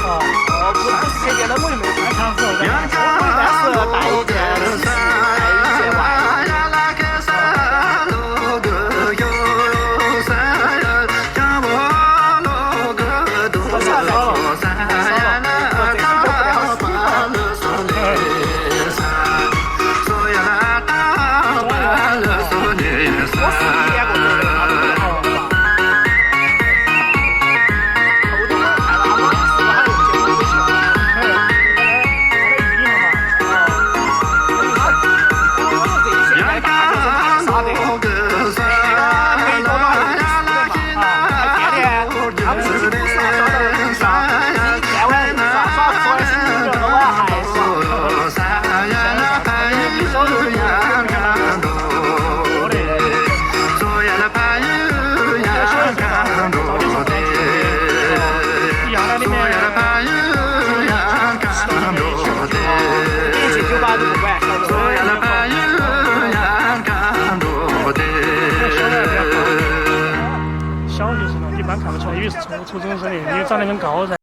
不是特别的，我就没有看场子。我一般是带一件袜子。小就是呢，一般看不出来，以为是初中生的，因为长得很高噻。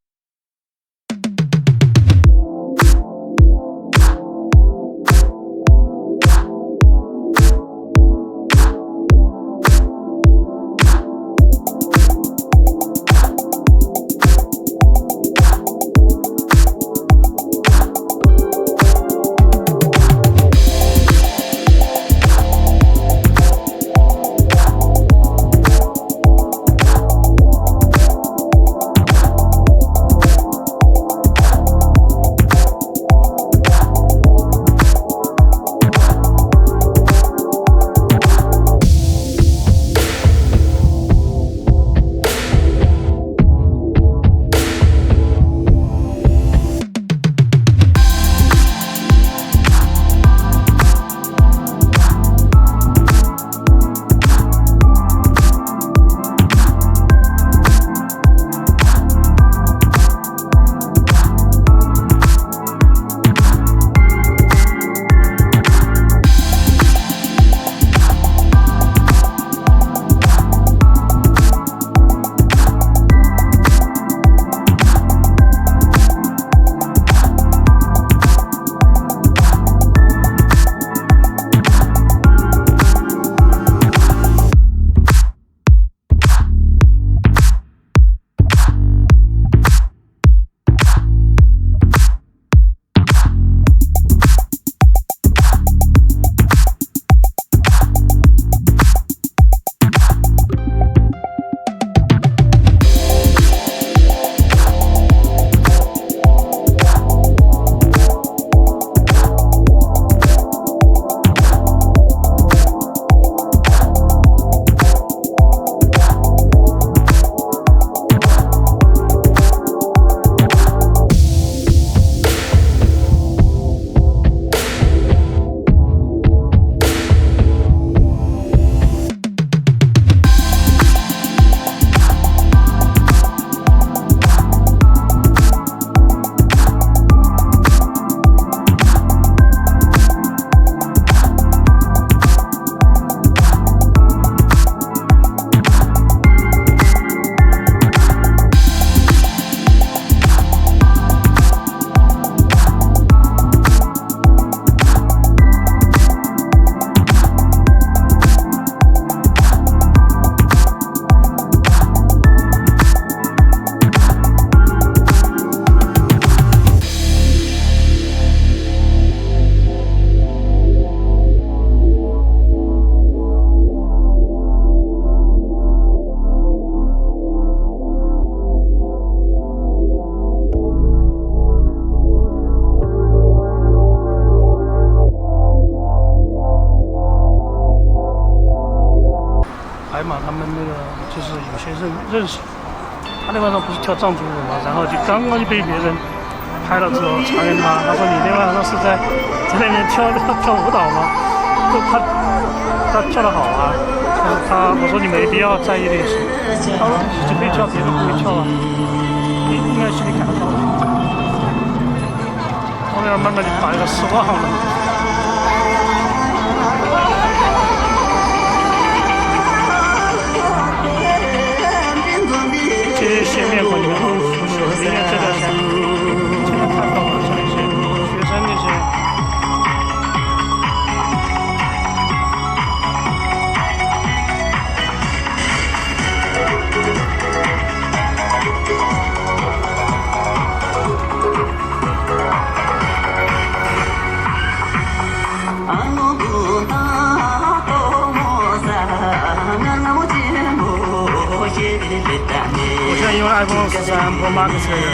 嘛，他们那个就是有些人认识，他那晚上不是跳藏族舞嘛，然后就刚刚就被别人拍了之后查问他，他说你那晚上是在那边跳舞蹈吗？他跳得好啊，我说你没必要在意这些，他说自己可以跳，别人不会跳啊，你应该心里感到高兴。后面慢慢就把这个失望了。这些面孔你看，明天这段时间。说马克思的人，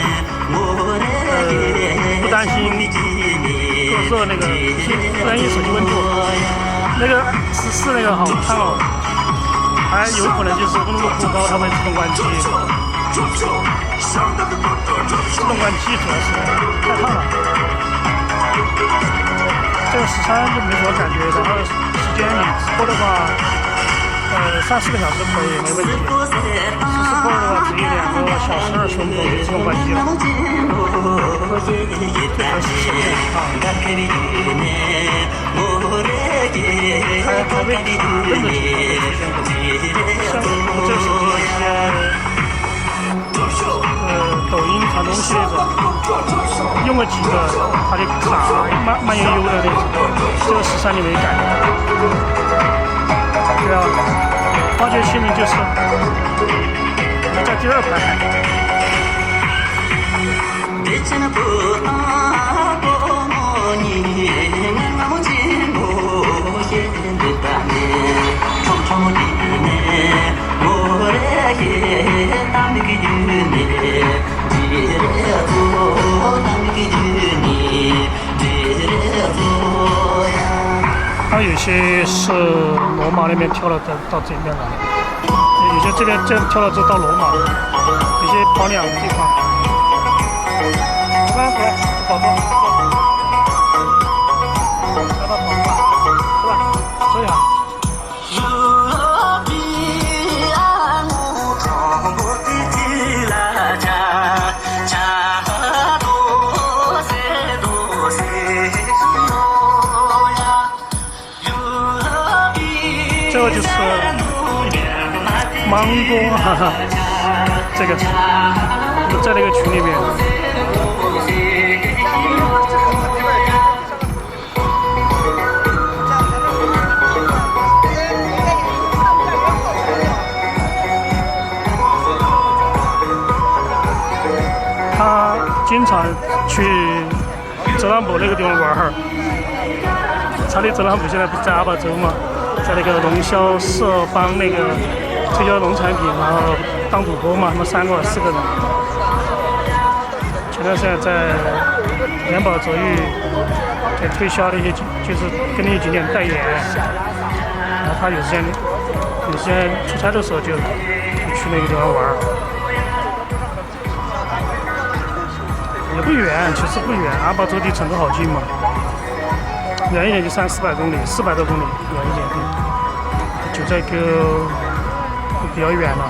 不担心各色那个不担心手机温度，那个14那个好看哦，还有可能就是温度过高它会自动关机。自动关机主要是太烫了，这个13就没什么感觉，然后时间你直播的话，3-4个小时可以没问题。14Pro的话，只有2个小时20分钟就自动关机了。这个是手电啊，还未卡顿的情况会出现过。像我这手机一些抖音传东西那种，用了几个它就卡慢悠悠的那种，这个13就没改。对啊，挖掘器呢就是在第2排。还有有些是罗马那边跳了到这边来，有些这边跳了之后到罗马，有些跑2个地方。来，宝宝，来吧，宝宝，是吧？这样。这个就是芒果，哈哈，这个我在那个群里面。他经常去泽兰堡那个地方玩儿。查理泽兰堡现在不是在阿巴州吗？在那个龙啸社帮那个推销农产品，然后当主播嘛，他们3个4个人。前段时间在联保泽域给推销的一些，就是跟那些景点代言。然后他有时间出差的时候就去那个地方玩儿。也不远，其实不远，阿巴州离成都好近嘛。远一点就300-400公里，400多公里，远一点就这个比较远了。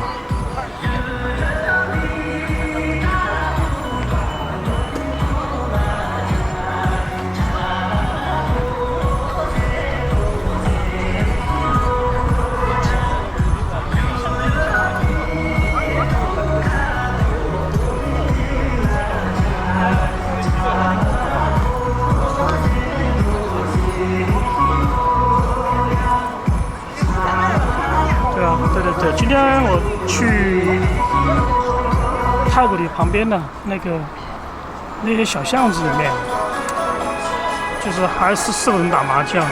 对，今天我去太古里旁边的那些小巷子里面，就是还是4个人打麻将，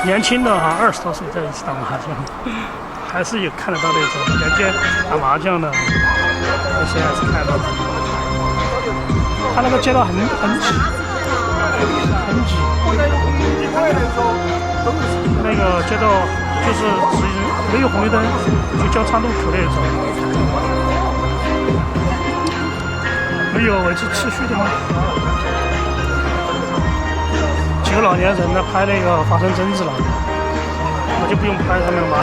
年轻的哈20多岁在一起打麻将，还是有看得到那种人家打麻将的那些还是看到的。他那个街道很挤，那个街道就是没有红绿灯，就交叉路口那种，没有维持秩序的吗？几个老年人呢拍那个发生争执了，我就不用拍他们了吧。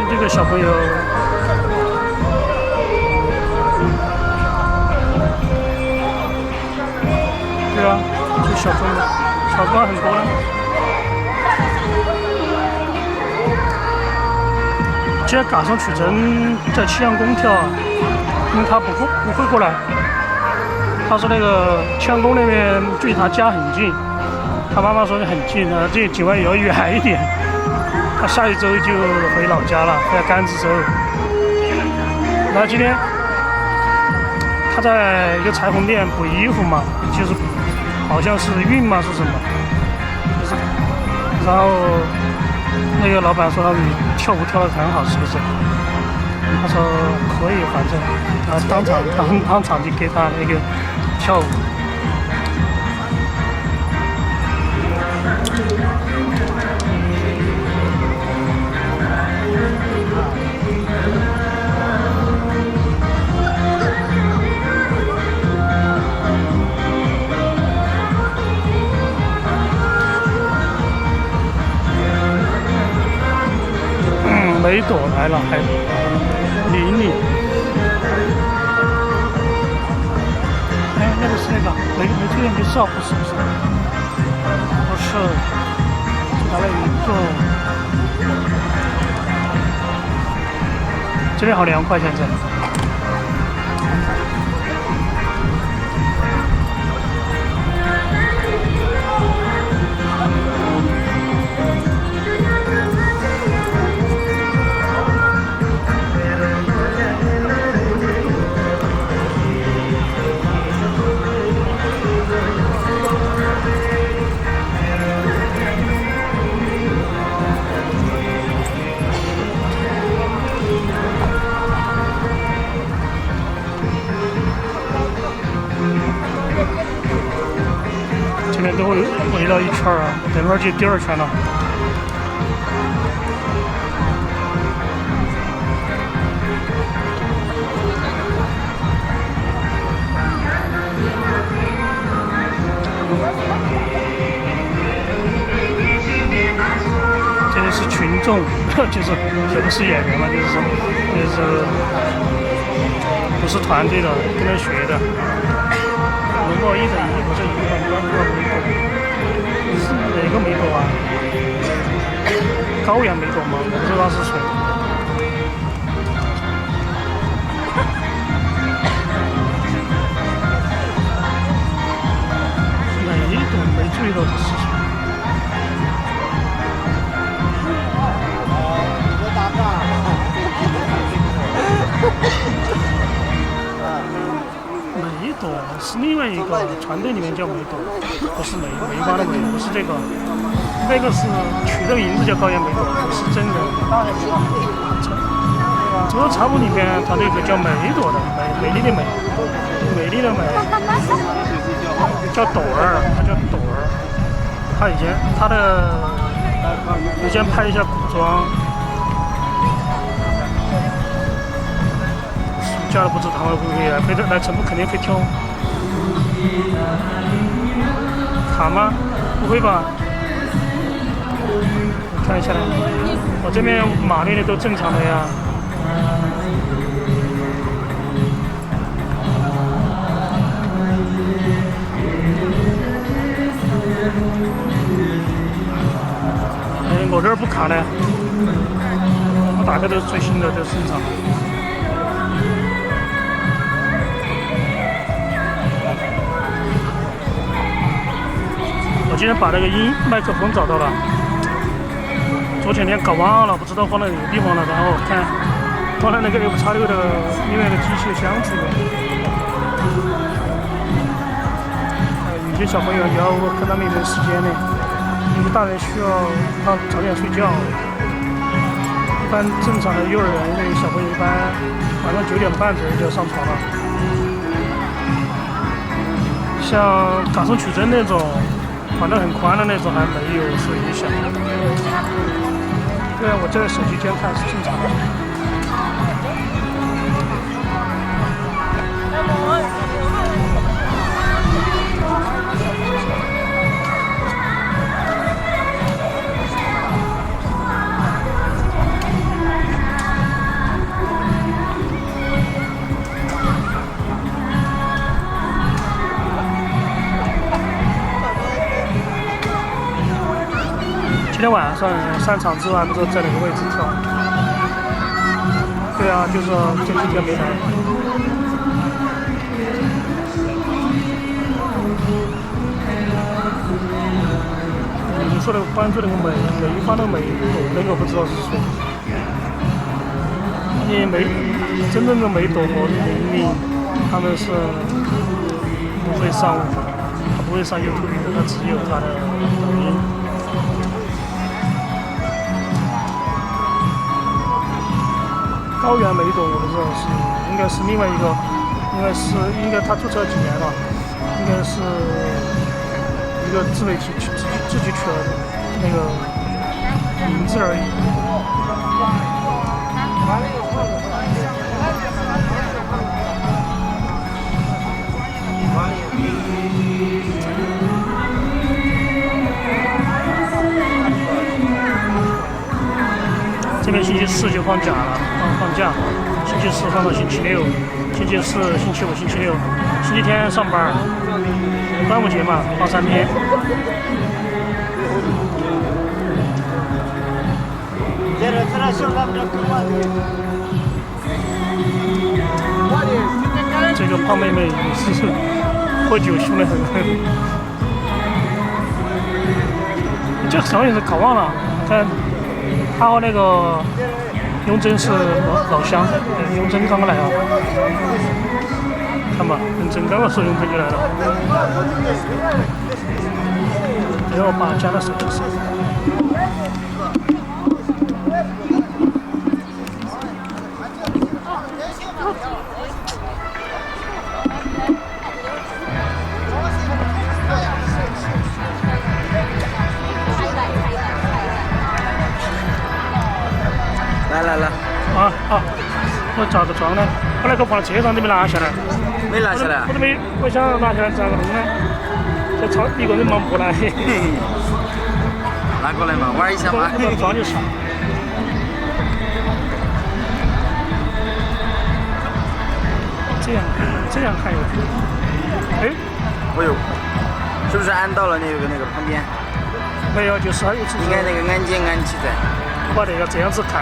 这个小朋友。对啊，就小众的，小众很多了。今天赶上曲征在青阳宫跳，因为他不会过来。他说那个青阳宫那边距离他家很近，他妈妈说很近啊，这境外也要远一点。他下一周就回老家了，回甘孜州。然后今天他在一个裁缝店补衣服嘛，就是好像是熨嘛是什么，就是然后那个老板说他们跳舞跳得很好，是不是？他说可以，反正，然后当场就给他那个跳舞。梅朵来了，还玲玲。哎，那个是那个没注意没照，不是？不是，来了一个。这边好凉快，现在。这边都围了一圈啊，等会儿就第二圈了。这里是群众，就是也不是演员嘛，就是不是团队的，跟着学的。容莫一的一不是一个梅朵，是哪个梅朵啊？高原梅朵吗？我不知道是谁。哪一朵没注意到是谁？梅朵是另外一个团队里面叫梅朵，不是梅花的梅，不是这个，那个是取的名字叫高原梅朵，不是真的。这个茶舞里面团队有个叫梅朵的，美丽的美，美丽的美，叫朵儿，他叫朵儿。他以前拍一下古装。暑假了不知道他们会不会来成都，肯定会跳。卡吗？不会吧？我看一下来，我这边马练的都正常的呀。哎，我这儿不卡呢，我打开都是最新的，都正常。我今天把那个麦克风找到了，昨天搞忘了，不知道放在哪个地方了，然后看放在那个F-X6的另外一个机器箱子里面。有些小朋友要跟他们没时间呢，有些大人需要他早点睡觉。一般正常的幼儿园那小朋友一般晚上9点半左右就要上床了。像港声曲针那种管得很宽的那种还没有受影响。对啊，我在手机间看是正常的。今天晚上3场之外不知道在哪个位置跳。对啊，就是这几天没来。你说的关注那个梅花的梅朵，那个不知道是谁。因为真正的梅朵和玲玲他们是不会上的，他不会上 YouTube 的，他只有他的抖音。高原梅朵，我不知道是应该是另外一个，应该他注册几年了，应该是一个自媒体自己取了那个名字而已。这边星期四就放假了，放假，星期四放到星期六，星期四、星期五、星期六，星期天上班。端午节嘛，放3天。这个胖妹妹也是喝酒凶得很。这个小也是搞忘了，看他和那个雍真是老乡，雍真刚刚来啊，看吧，雍真刚刚说雍真就来了，然后把加到手上。来。我咋个装呢？我那个放到车上都没拿下来。没拿下来。我都没，我想拿下来咋个弄呢？这超一个人忙不来。拿过来嘛，玩一下嘛。装就是。这样看有。哎。哦呦，是不是按到了那个旁边？没有，就是还有。应该那个按键按起在。我把那个这样子看，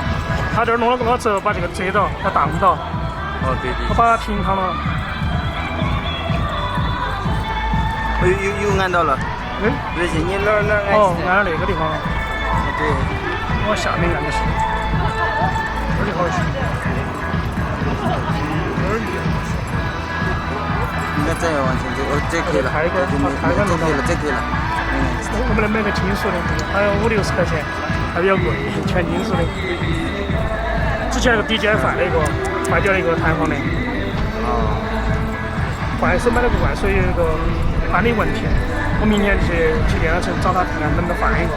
他这儿弄了之后把这个遮到，他挡不到。哦，对。我把它平躺了。我又按到了。而且你哪儿按？哦，按了那个地方。对。往下面按的是。这里好些。应该再要往前走，这可以了。这可以了。我们来买个金属的，还要50-60块钱。还比较贵，全金属的。之前那个 DJI 换了一个，坏掉了一个弹簧的。坏手买了个坏手有一个安的问题，我明天去电脑城找他看能不能换一个。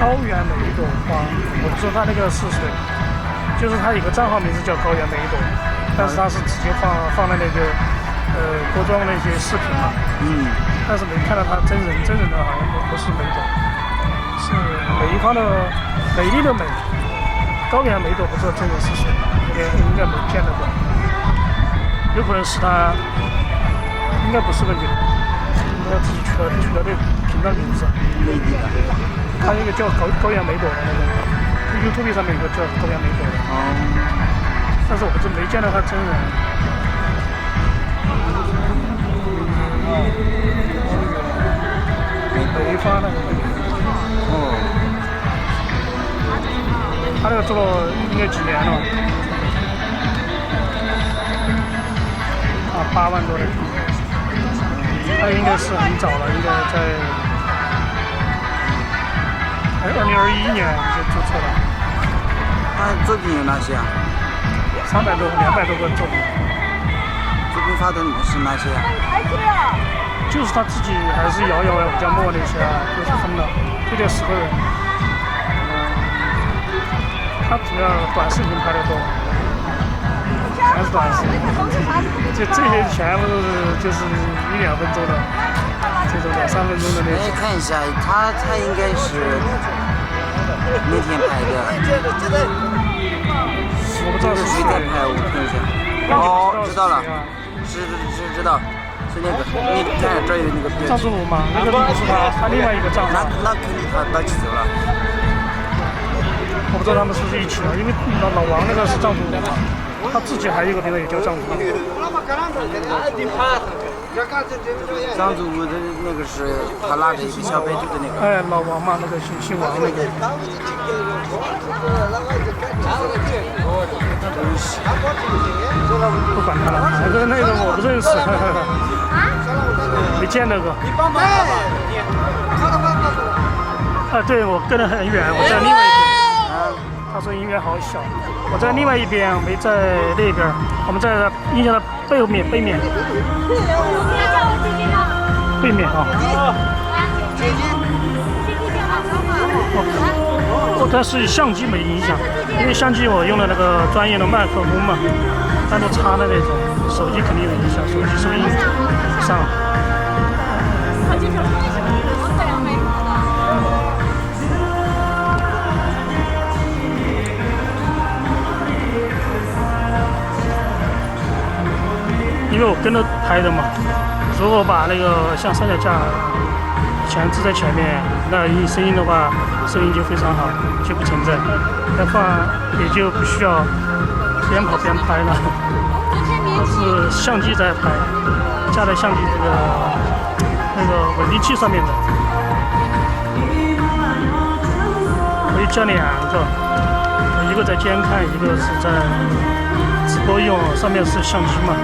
高原梅朵花，我不知道他那个是谁，就是他一个账号名字叫高原梅朵，但是他是直接放了那个各种那些视频嘛。但是没看到他真人的好像不是梅朵。是梅花的美丽的美，高原梅朵不知道真人是谁，应该没见到过，有可能是他，应该不是个女的，他自己取了这频道名字。他有一个叫高原梅朵的那个 ，YouTube 上面有个叫高原梅朵的，但是我不是没见到他真人。梅花的。他那个做了应该几年了？8万多的，他应该是很早了，应该在2021年就注册了。他作品有哪些啊？200多个作品。作品发的是哪些啊？就是他自己还是摇吴家墨那些啊，都是分了，就这10个人。他主要短视频拍的多，全是短视频。这些全部就是1-2分钟的，这种2-3分钟的那种。看一下，他应该是那天拍的。我不知道是谁在拍，我看一下。哦，知道了，知道，是那个。你看这有那个标记。张祖武嘛，那个不是他另外一个账号。那肯定他到起走了。我不知道他们是不是一起的，因为老王那个是藏族人嘛，他自己还有一个频道也叫藏族。藏族的那个是他拉着一个小白兔的那个。哎，老王嘛，那个姓王那个。不管他了，那个我不认识，没见到过。对，我跟得很远，我在另外一边。他说应该好小。我在另外一边，没在那边，我们在音响的背面啊。但是相机没影响，因为相机我用了那个专业的麦克风嘛，单独插的那种，手机肯定有影响，手机收音不上。因为我跟着拍的嘛，如果把那个像三脚架前置在前面，那声音的话，收音就非常好，就不存在。那放也就不需要边跑边拍了，它是相机在拍，架在相机那个稳定器上面的。可以架2个，一个在监看，一个是在直播用，上面是相机嘛。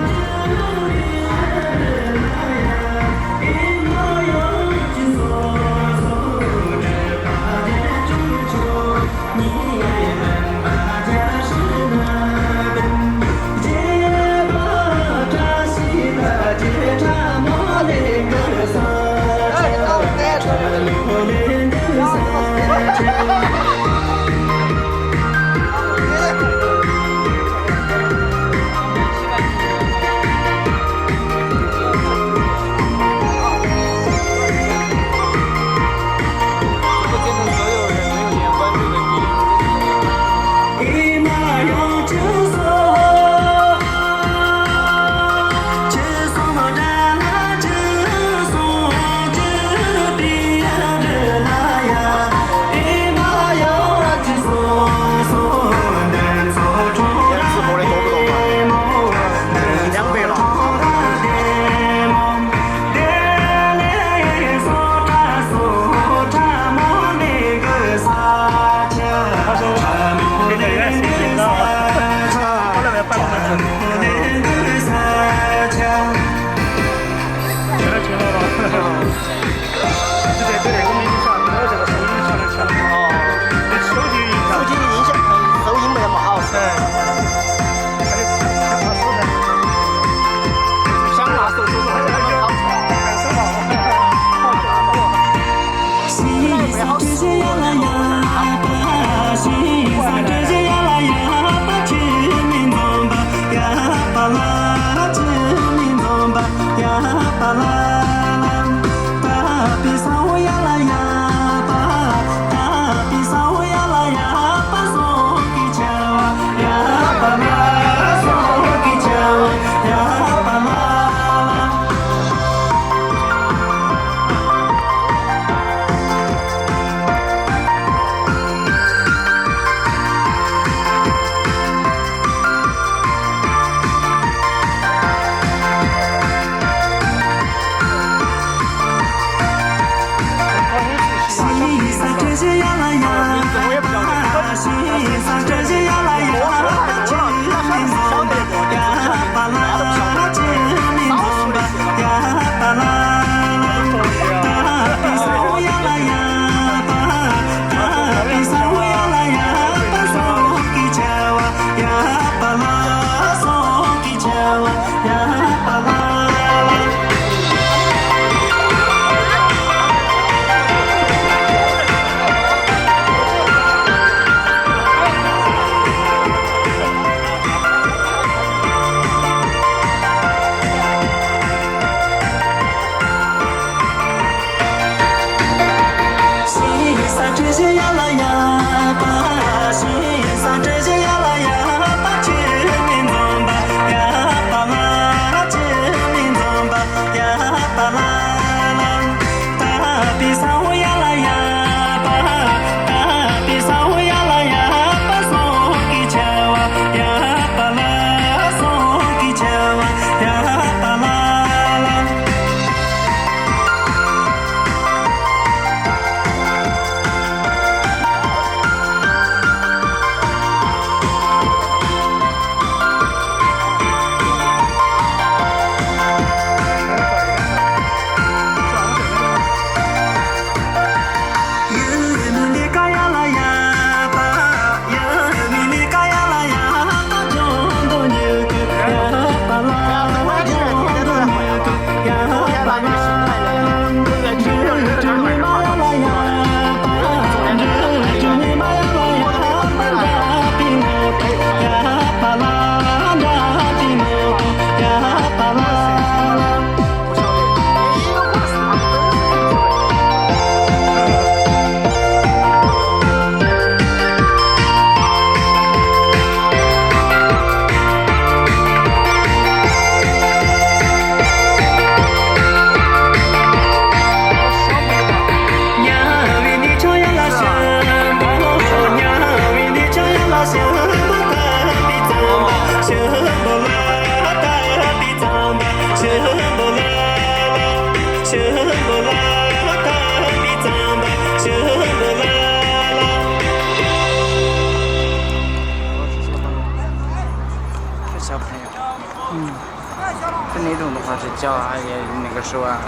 较啊，也那个时候啊，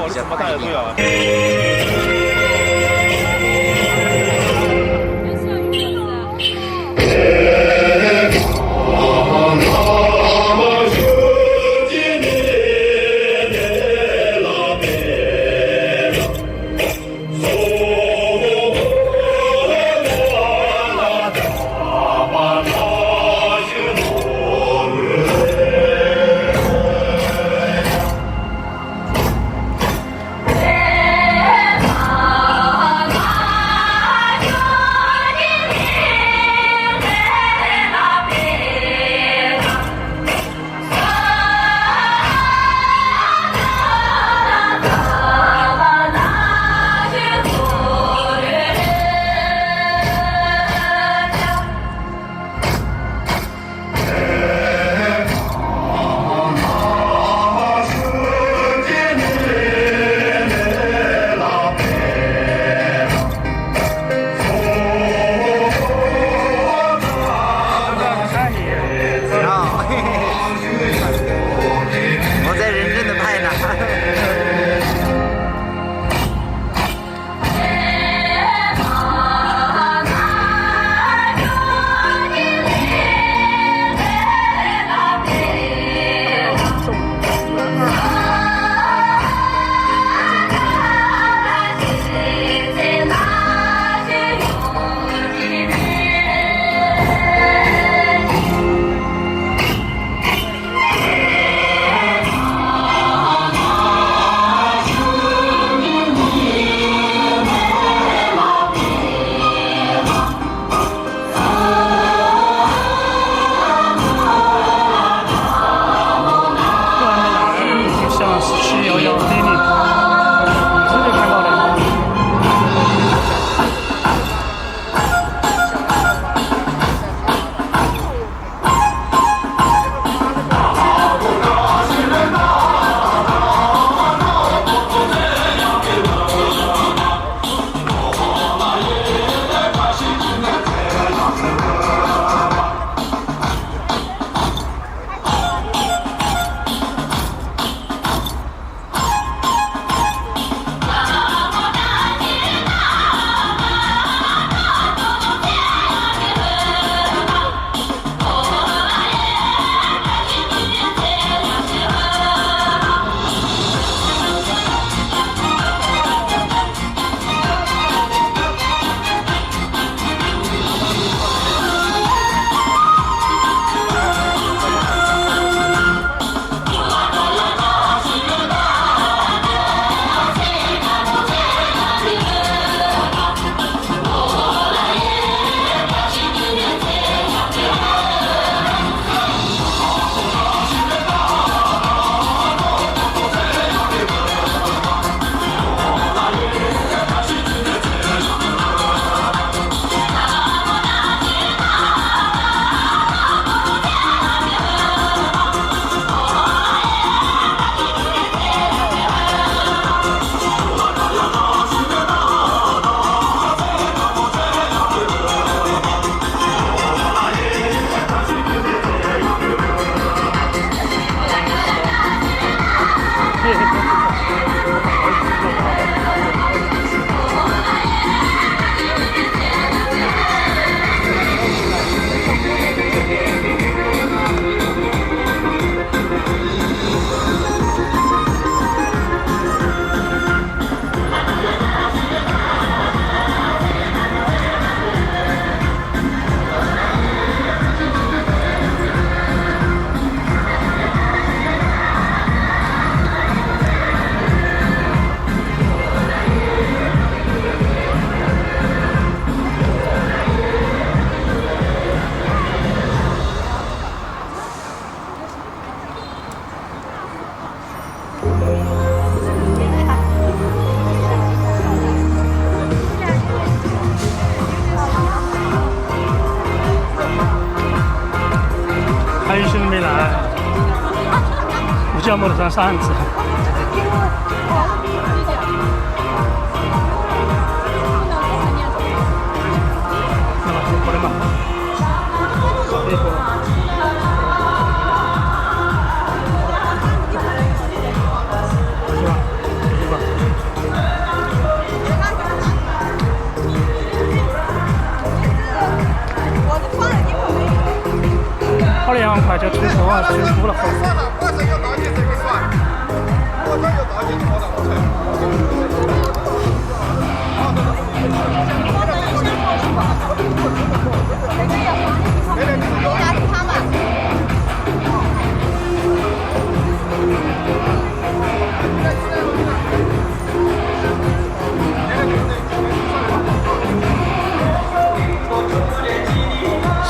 比较快一点。项目的上扇子。これま。跑2块就推车啊，推哭了。我是有道理这个算，我这有道理我到不成。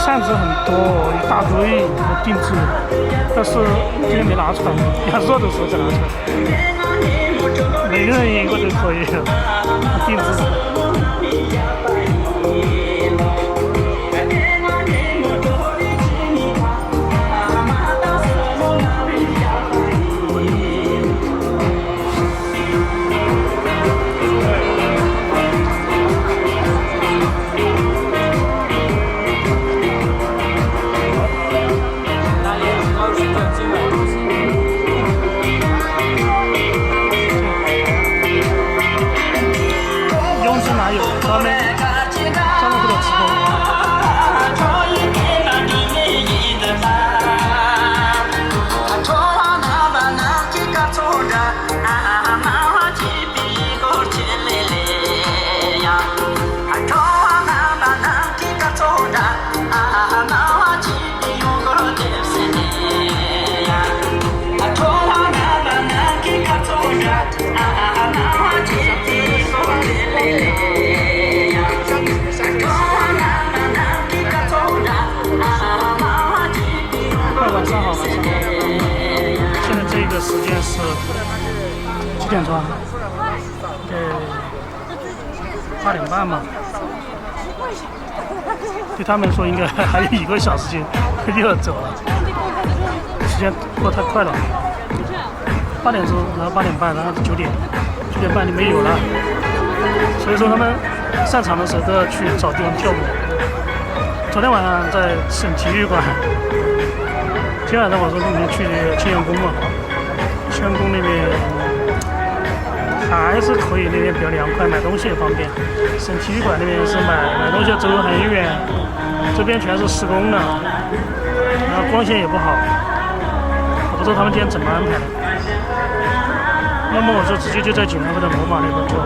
扇子很多，一大堆都定制，但是今天没拿出来，要热的时候再拿出来。每个人一个就可以了，定制。时间是几点钟啊？8点半嘛。对他们说应该还有1个小时就要走了，时间过太快了。8点钟，然后8点半，然后9点半就没有了。所以说他们上场的时候都要去找地方跳舞。昨天晚上在省体育馆，今天晚上我说你们去青阳宫嘛。青阳宫那边还是可以，那边比较凉快，买东西也方便。省体育馆那边是买东西要走很远，这边全是施工的，然后光线也不好，我不知道他们今天怎么安排的。要么我就直接就在景安或者罗马那边做。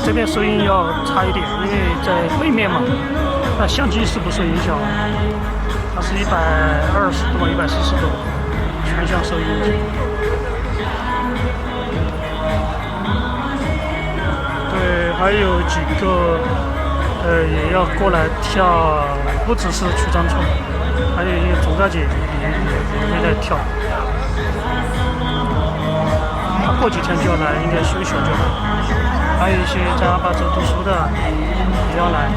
这边收音要差一点，因为在背面嘛，那相机是不受影响，它是120度、140度全向收音机。对，还有几个也要过来跳，不只是曲张春，还有一个竹大姐也会来跳。她过几天就要来，应该休息就来。还有一些在阿坝州读书的也要来。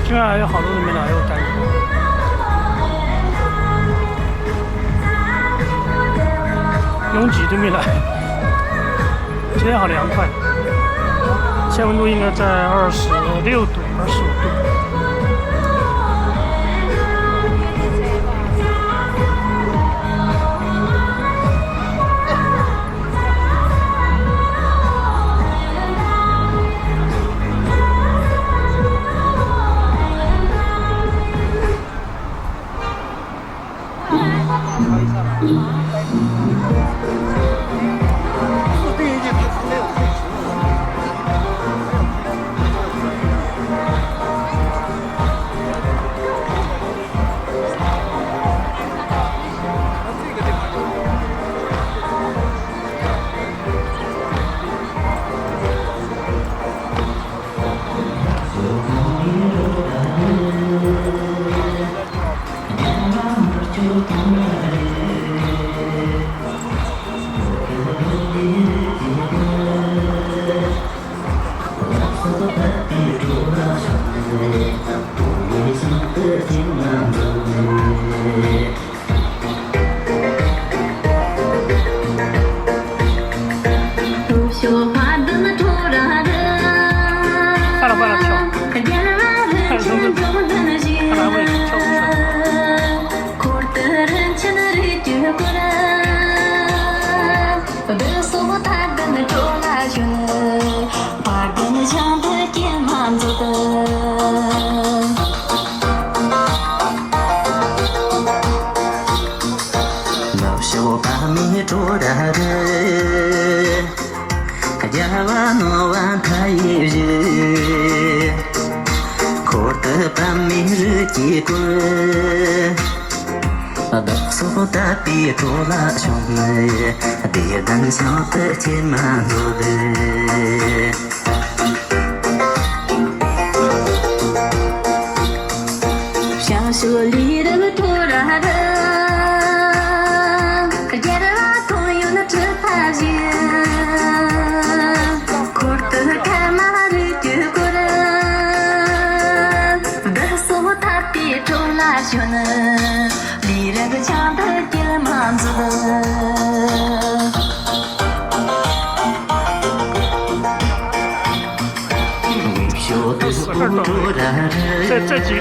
现在还有好多人没来，我感觉拥挤都没来。今天好凉快，现在温度应该在26度、25度。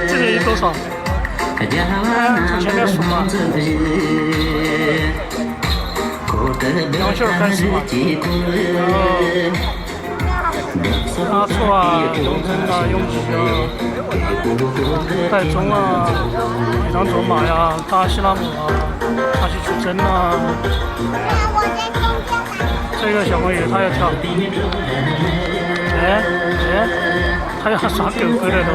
这多少？从前面数嘛。杨秀开始嘛。阿错啊，东征啊，永吉啊，戴宗啊，李唐卓玛呀，达西拉姆啊，达西出征啊。这个小朋友他要跳。他要耍狗狗了都。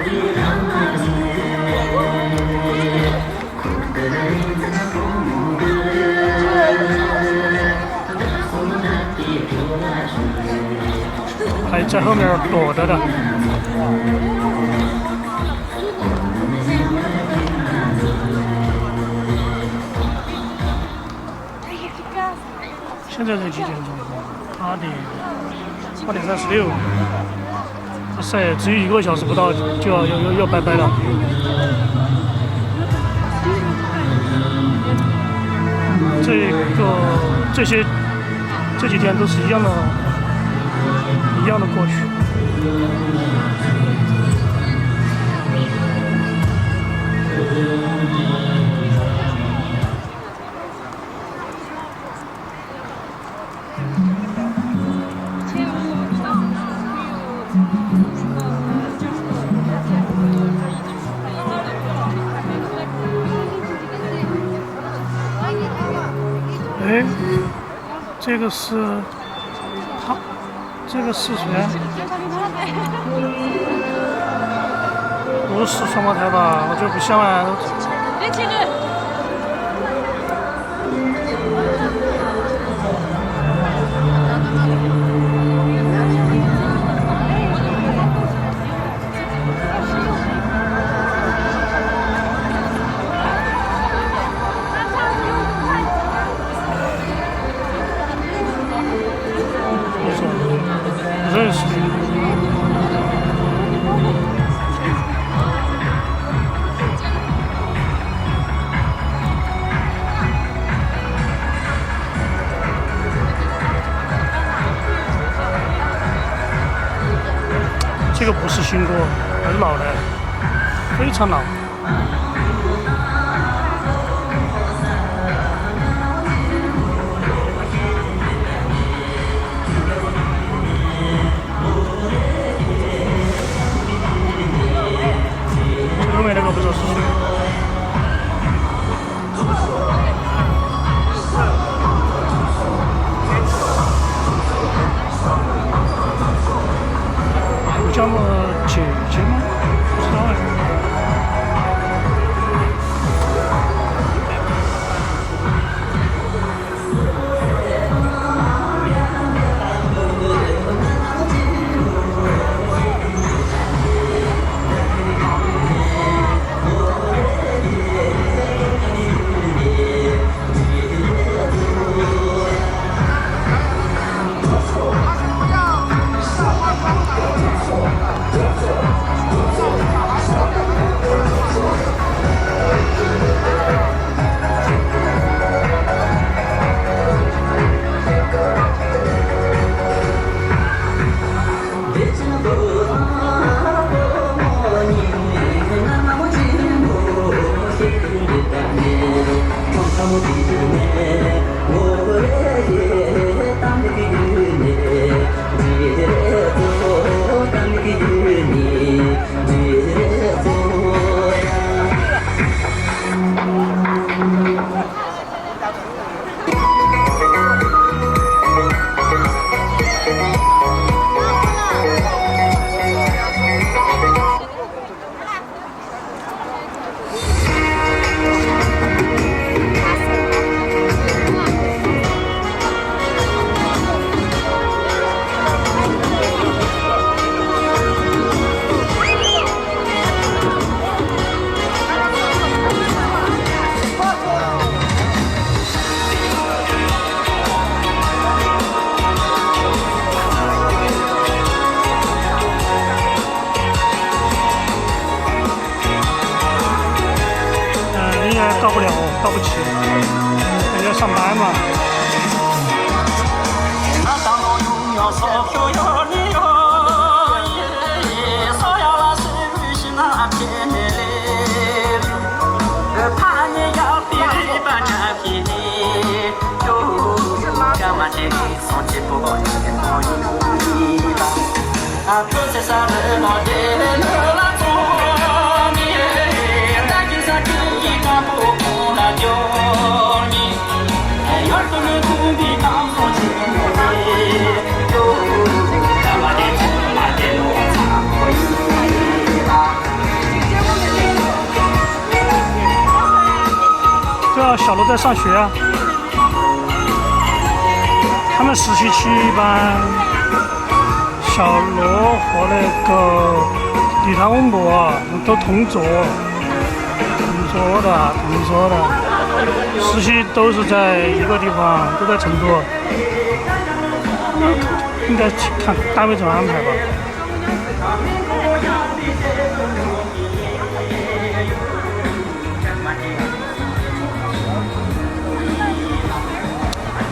还在后面躲着的。现在是几点钟？8:36。这赛只有1个小时不到就要拜拜了。这几天都是一样的过去。哎，这个是他，这个是谁？不是双胞胎吧？我觉得不像啊。认识。这个不是新歌，很老的，非常老。后面那个不知道是谁。有叫我姐姐吗？不知道哎。到不了，到不起，人家上班嘛。对啊，小罗在上学啊。他们实习期一般，小罗和那个李唐文博都同桌的。实习都是在一个地方，都在成都。应该看单位怎么安排吧。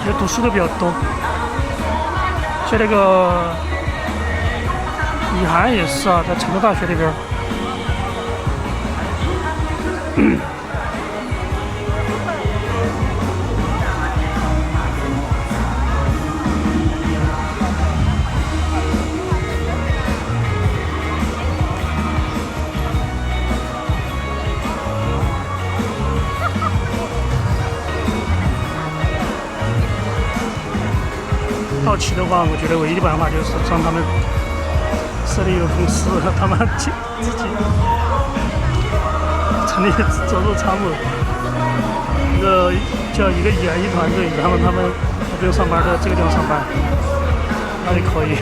就读书的比较多，像那个李涵也是啊，在成都大学里边。到期的话，我觉得唯一的办法就是让他们设立一个公司，他们自己成立走入参谋，一个叫一个演艺团队，然后他们不用上班，在这个地方上班，那就可以。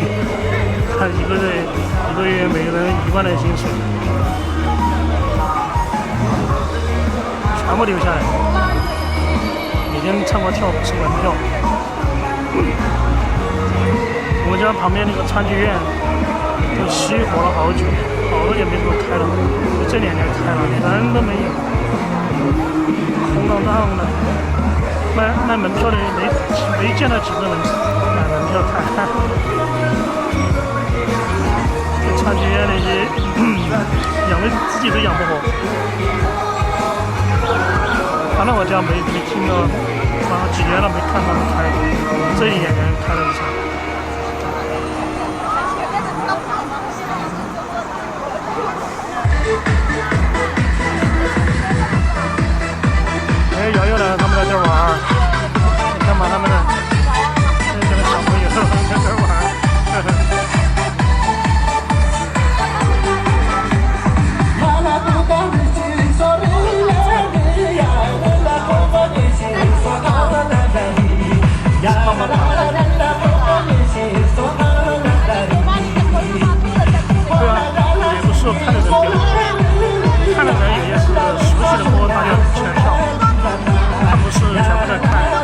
他一个月每个人1万的薪水，全部留下来，每天唱歌跳舞是门票。我们家旁边那个川剧院都熄火了好久没给我开了，就这2年开了，人都没有，空荡荡的。卖门票的没见到几个人买门票看。这川剧院那些养的自己都养不活。反正我家没听到，几年了没看他们开，这1年开了一场。哎，瑶瑶呢？他们在这玩儿，你看嘛，他们呢，这个小朋友在这玩儿。对啊，也不是看的人多，看的人也是熟悉的多，他就起来跳，他不是全部在看。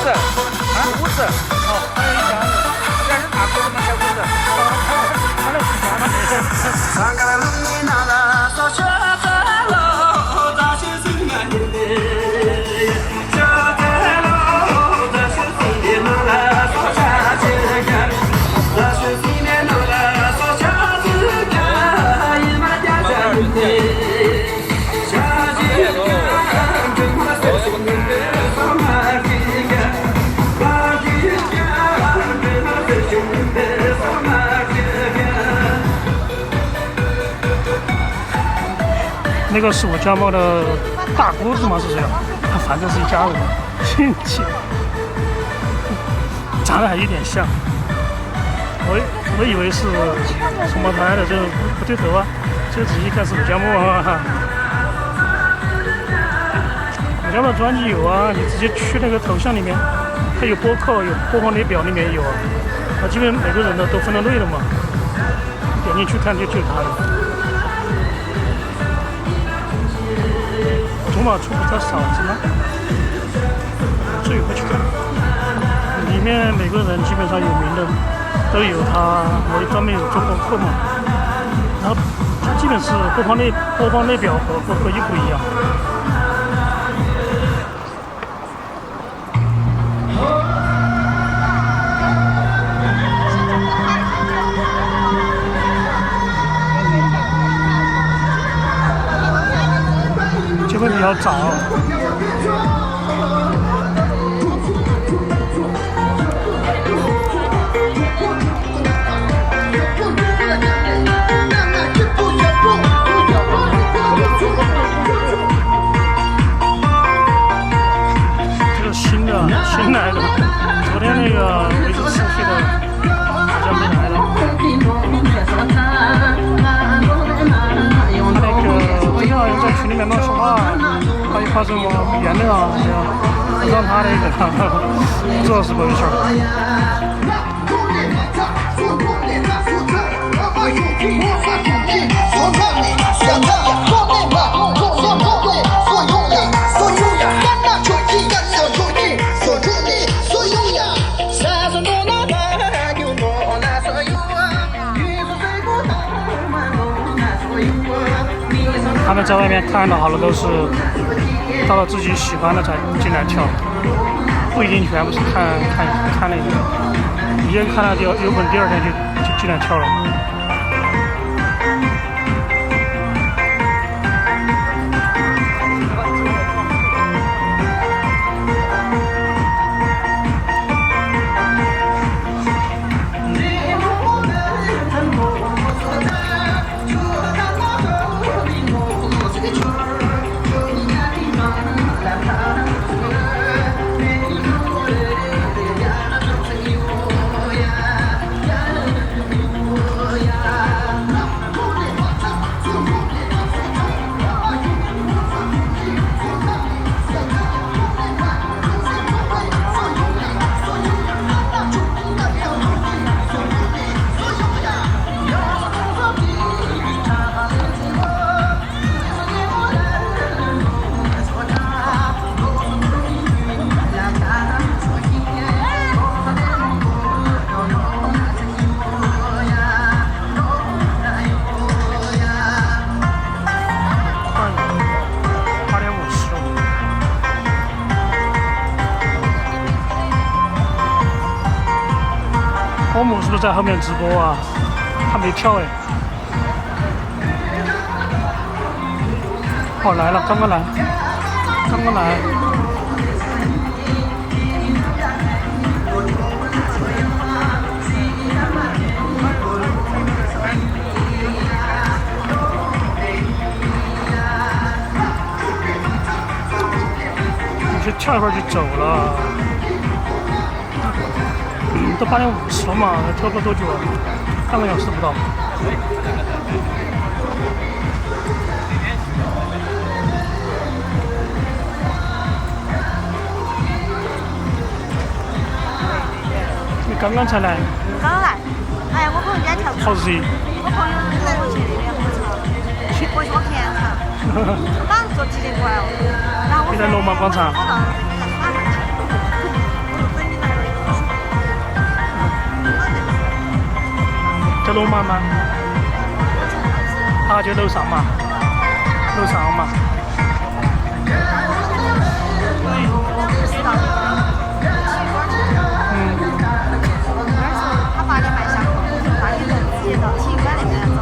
50。哦，还有一家人，这是大锅子吗？小锅子。他那是家的。那个是我家猫的大姑子吗？是谁啊？反正是一家人，亲戚，长得还有点像。我以为是双胞胎的，就不对头啊，就仔细看是我家猫啊。我家猫专辑有啊，你直接去那个头像里面，它有播客，有播放列表里面有啊。基本每个人的都分了类了嘛，点进去看就是它的。祖马出比较少是吗？至于不去看，里面每个人基本上有名的都有他，我专门有做功课嘛。然后它基本是播放列表和一不一样。结婚比较早。这是新来的，昨天那个维持4岁的好像没来了。经常有在群里面乱说话，他一发什么言论啊，这样不让他那个，不知道是怎么回事。他们在外面看的好了，都是到了自己喜欢的才进来跳，不一定全部是看那个，一天看了有本第二天就进来跳了。欧姆是不是在后面直播啊？他没跳哎。哦，来了，刚刚来。你去跳一会儿就走了。都8点50了嘛，跳不了多久了，半个小时不到。你刚刚才来？刚来。哎，我朋友家跳。好热。我朋友带我去那边喝茶，我去我片场，马上坐地铁过来了。然后我你在罗马广场。龙门吗？啊，就楼上嘛，楼上嘛。他8点半下课，8点钟直接到体育馆那边走。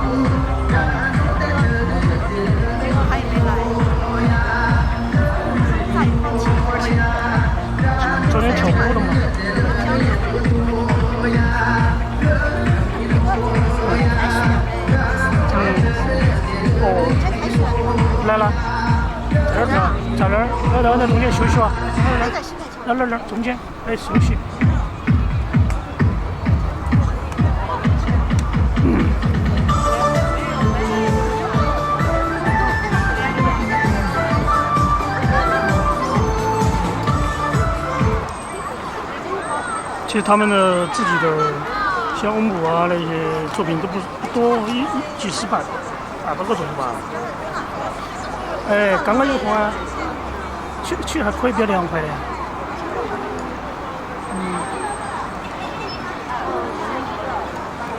结果他又没来，咋又跑体育馆去了？昨天跳舞了嘛？哦，来了，在这儿，在那儿，来中间休息啊。来，中间来休息。其实他们的自己的像舞啊那些作品都不多，几十版，200个左右吧。哎，刚刚有空啊，去还可以比较凉快的。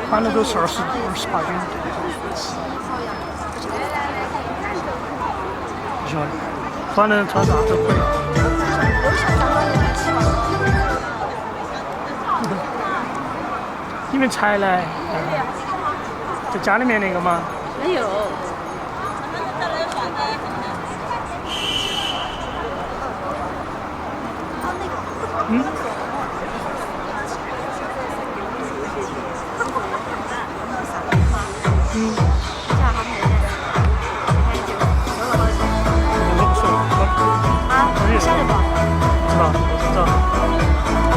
反正都是28斤。不晓得，反正穿啥都可以。你们才来，在家里面那个吗？没有。嗯。你晓得不？不知道，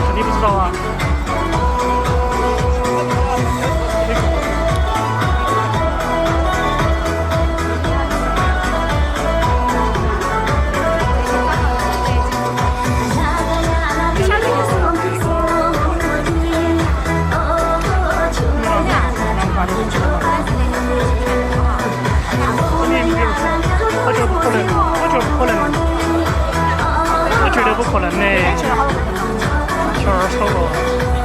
肯定不知道啊。我觉得不可能的。去20个。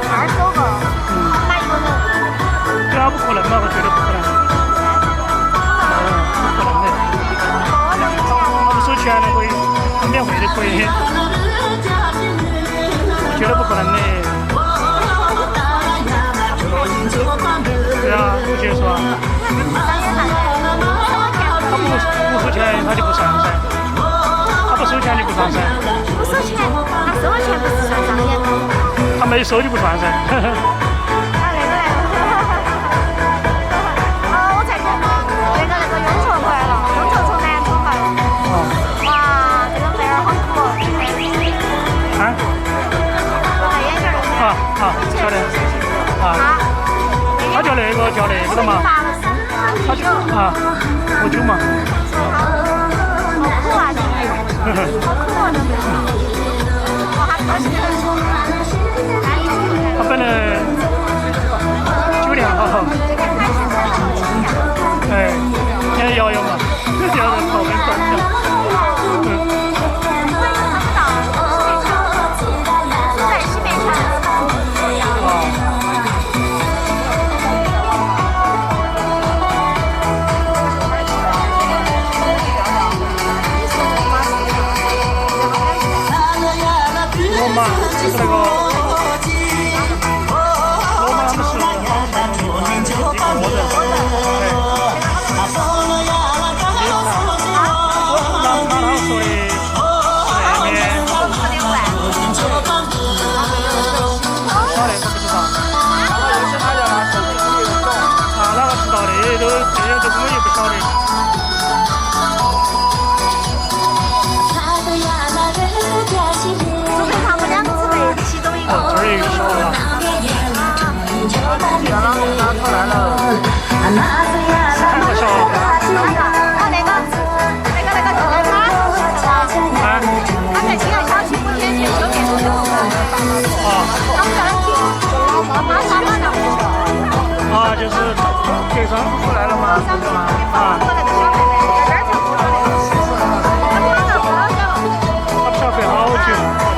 20个？哪一个人？对啊，不可能嘛，我觉得不可能。不可能的。他们收钱的可以，免费的可以。我觉得不可能的。对啊，不接受啊。他不收钱，他就不上噻。他不收钱就不算噻。不收钱，他收了钱不是算上的。他没收就不算噻。啊，那个来了。我才看那个雍城回来了，雍城从南充来了。哇，这个妹儿好酷哦。啊？我戴眼镜儿的。晓得。他叫那个的嘛。他就喝酒嘛。好酷啊！好酷啊！哇，他高兴。他本来酒量好好。哎，现在摇摇嘛，摇着跑跟走一样。在西面场。罗马就是那个罗马，他们是一个模特，他说的那边，晓得我不知道。那个知道的，这些都我也不晓得。这儿有一个小的。拿出来了。3个小的。他在青海小区5天前9点钟就回来了。他们叫他就是给上出来了吗？他不消费好久。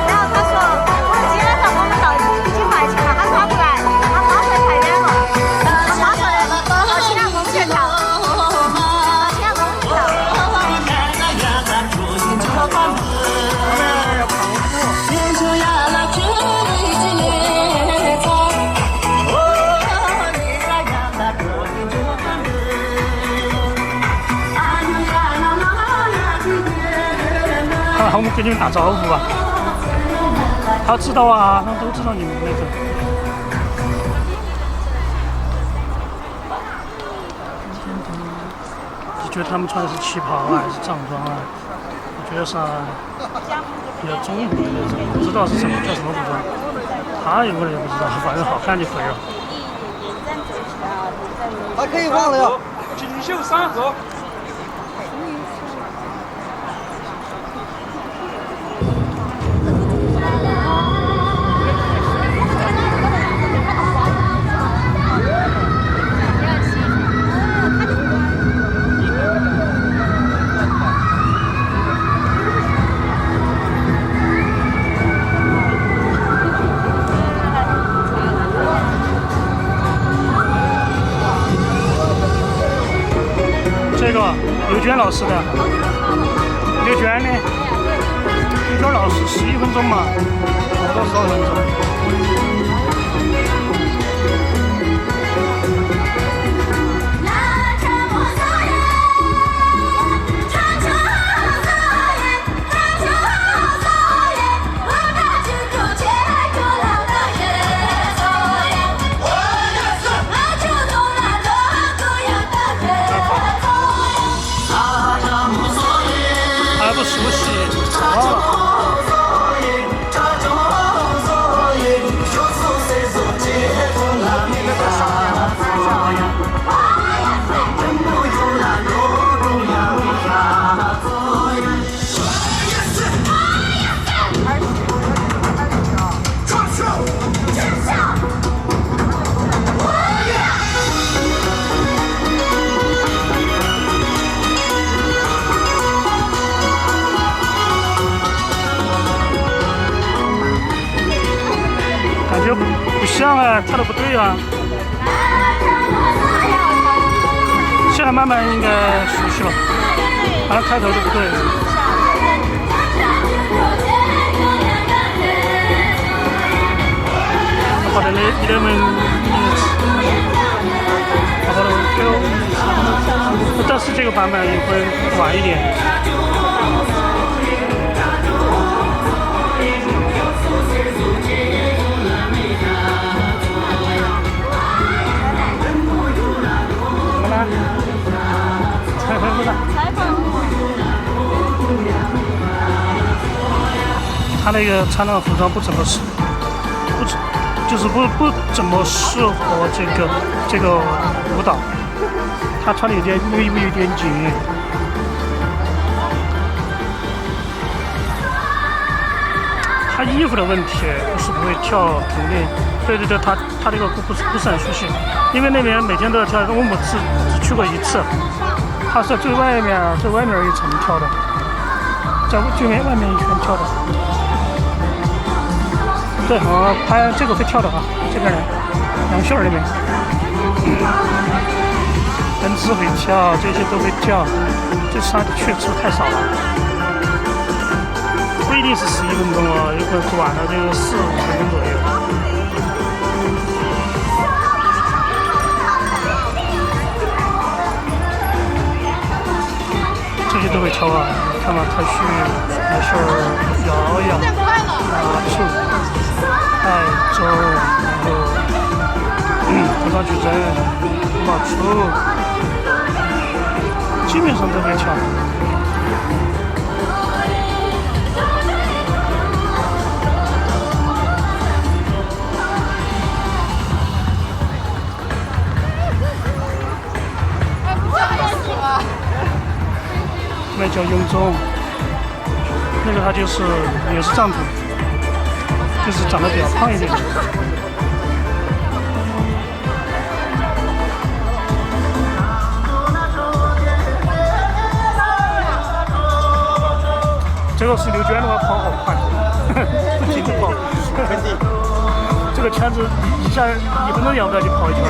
然后他说，基本上我们到已经卖钱了，他说他不来，他妈说太远了，他妈说那个然后我们给你们打招呼吧。他知道啊，他都知道你们那个。你觉得他们穿的是旗袍啊，还是藏装啊？我觉得是比较中国的那种，不知道是什么叫什么服装。他有个人也不知道，反正好看就可以了。他可以忘了呀。锦绣山河。这个刘娟老师的，刘娟呢？刘娟老师11分钟嘛，差不多12分钟。还不熟悉，忘了。感觉不像啊，跳的不对啊。现在慢慢应该熟悉了，反正开头就不对。好的嘞，11 minutes。好的 ，但是这个版本也会晚一点。他那个穿的服装不怎么不怎么适合这个舞蹈，他穿的有点紧。他衣服的问题不是不会跳，肯定对，他这个不是很熟悉，因为那边每天都要跳，我们只去过一次，他是最外面一层跳的，在最外面一圈跳的。对，拍这个会跳的啊，这边人，杨秀那边，根子会跳，这些都会跳，这上去的次数太少了，不一定是11分钟哦，有可能短的这个4、5分钟左右。这些都会跳啊，看嘛，太虚，杨秀摇一摇，带走，然后头上去扔，冒出，基本上都会跳。那叫雍中，那个他也是藏族。就是长得比较胖一点。这个是刘娟的话跑好快，不停地跑。这个圈子一下1分钟要不要就跑一圈。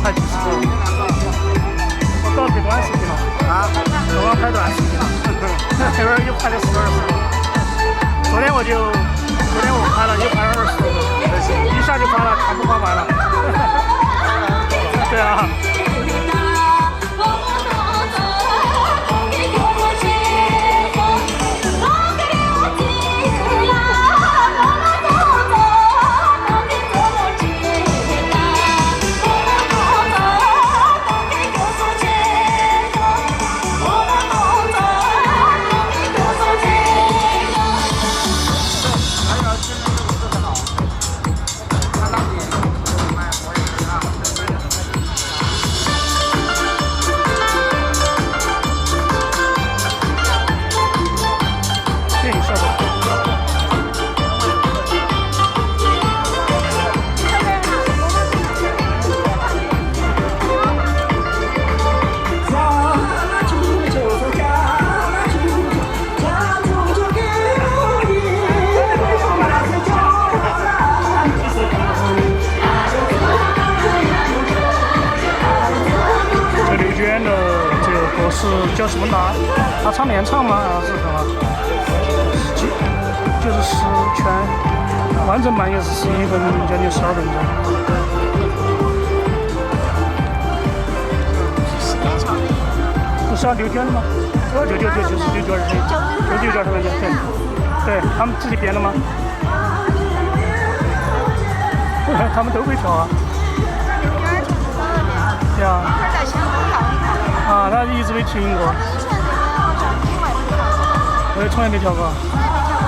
拍纪实的，我搞拍短视频了，啊，我要拍短视频了，这边又拍了12多个。昨天我拍了，又拍了20多个，一下就发了，全部发完了。对啊。是叫什么拿唱联唱吗？还是什么？就是10圈，完整版也是11分钟，将近12分钟。不是6卷的吗？9就是6卷儿，9卷他们讲，对，他们自己编的吗？他们都会跳啊。对啊。啊，他一直没听过。我也从来没跳过。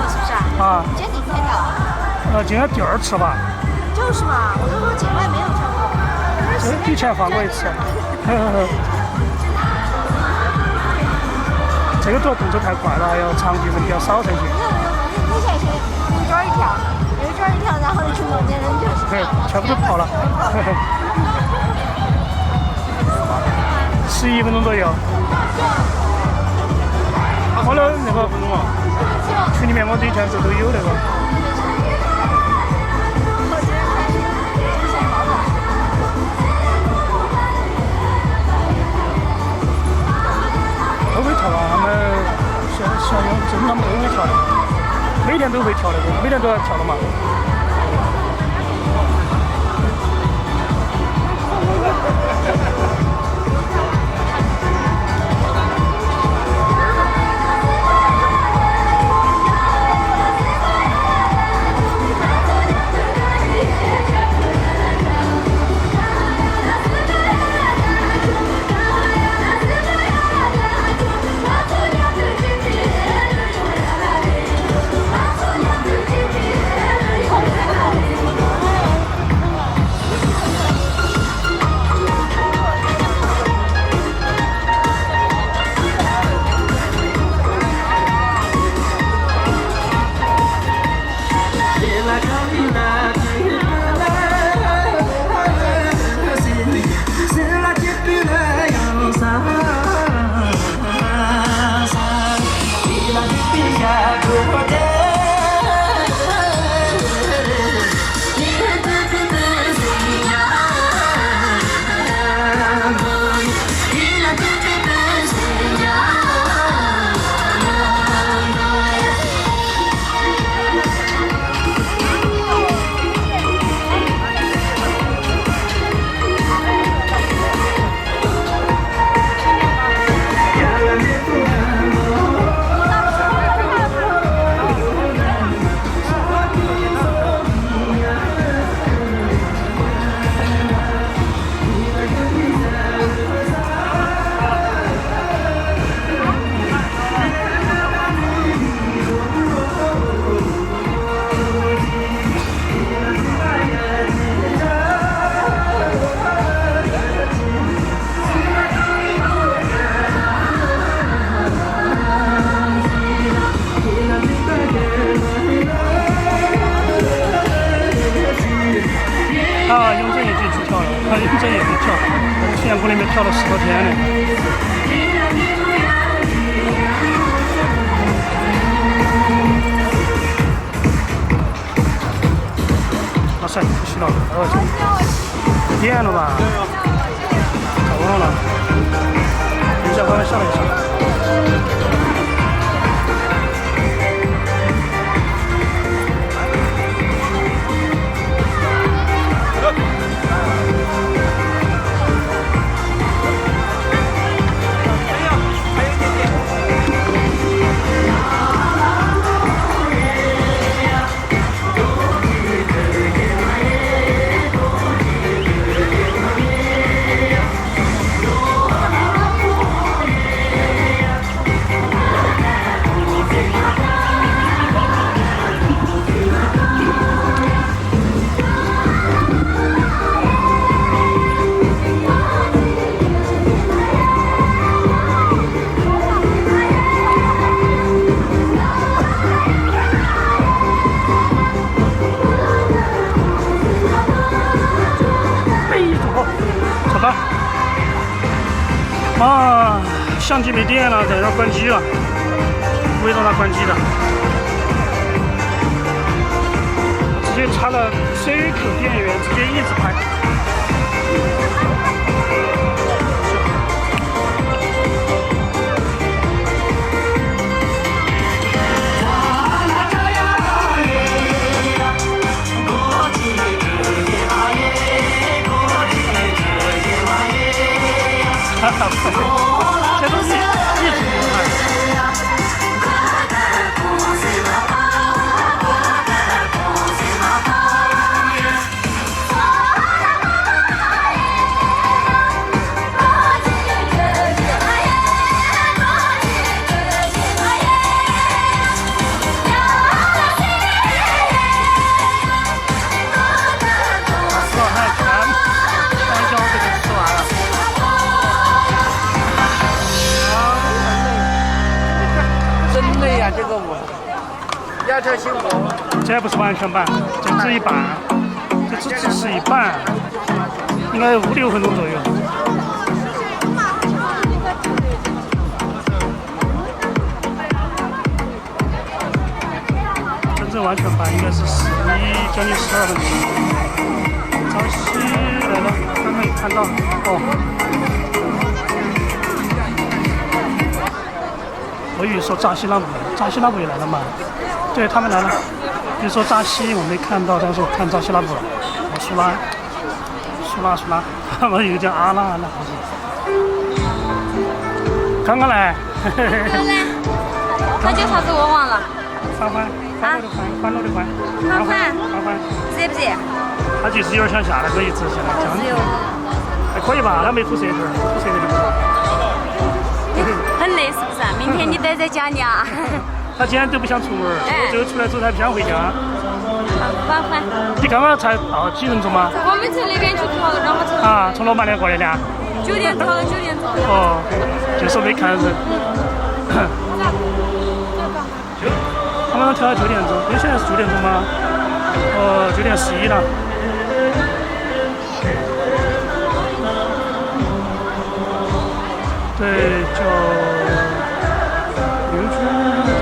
是不是啊？今天第几天跳？今天第2次吧。就是嘛，我都说境外没有跳过。以前放过一次。这个主要动作太快了，要场地人比较少才行。你现在去一转一跳，一转一跳，然后那群中间人就是。全部都跑了。11分钟左右。我的那个群里面我之前都有那个。都会跳了，他们小勇真他们都会跳的，每天都会跳的，每天都要跳的嘛。认真也没跳，训练库里面跳了10多天呢。哇塞，可惜了，没电了吧？找忘了，等一下慢慢下来一下。走吧。啊，相机没电了，等要关机了，不会让它关机的。直接插了 C 口电源，直接一直拍。这东西一直不看。这个我压车辛苦，这不是完全版，这只一半，这只是一半，应该5、6分钟左右。真正完全版应该是将近12分钟。朝夕来了，刚刚有看到哦。我以为说扎西拉姆也来了嘛，对他们来了。比如说扎西我没看到，但是我看扎西拉姆了。哦，苏拉，他们有叫阿拉，好像。刚刚来。刚来。他叫啥子我忘了。欢乐的欢。热不热？他就是有点想下来个意思，现在这样子。还可以吧？他没吐舌头，吐舌头就不错。很累是不是？明天你待在家里啊？他今天都不想出门，最后出来之后他不想回家。晚。你刚刚才到几点钟吗？我们从那边去调，然后从老板那过来的。9点调到9点钟。哦，就说没看人。他们调到9点钟，因为现在是9点钟吗？9点11了。对，叫刘军对。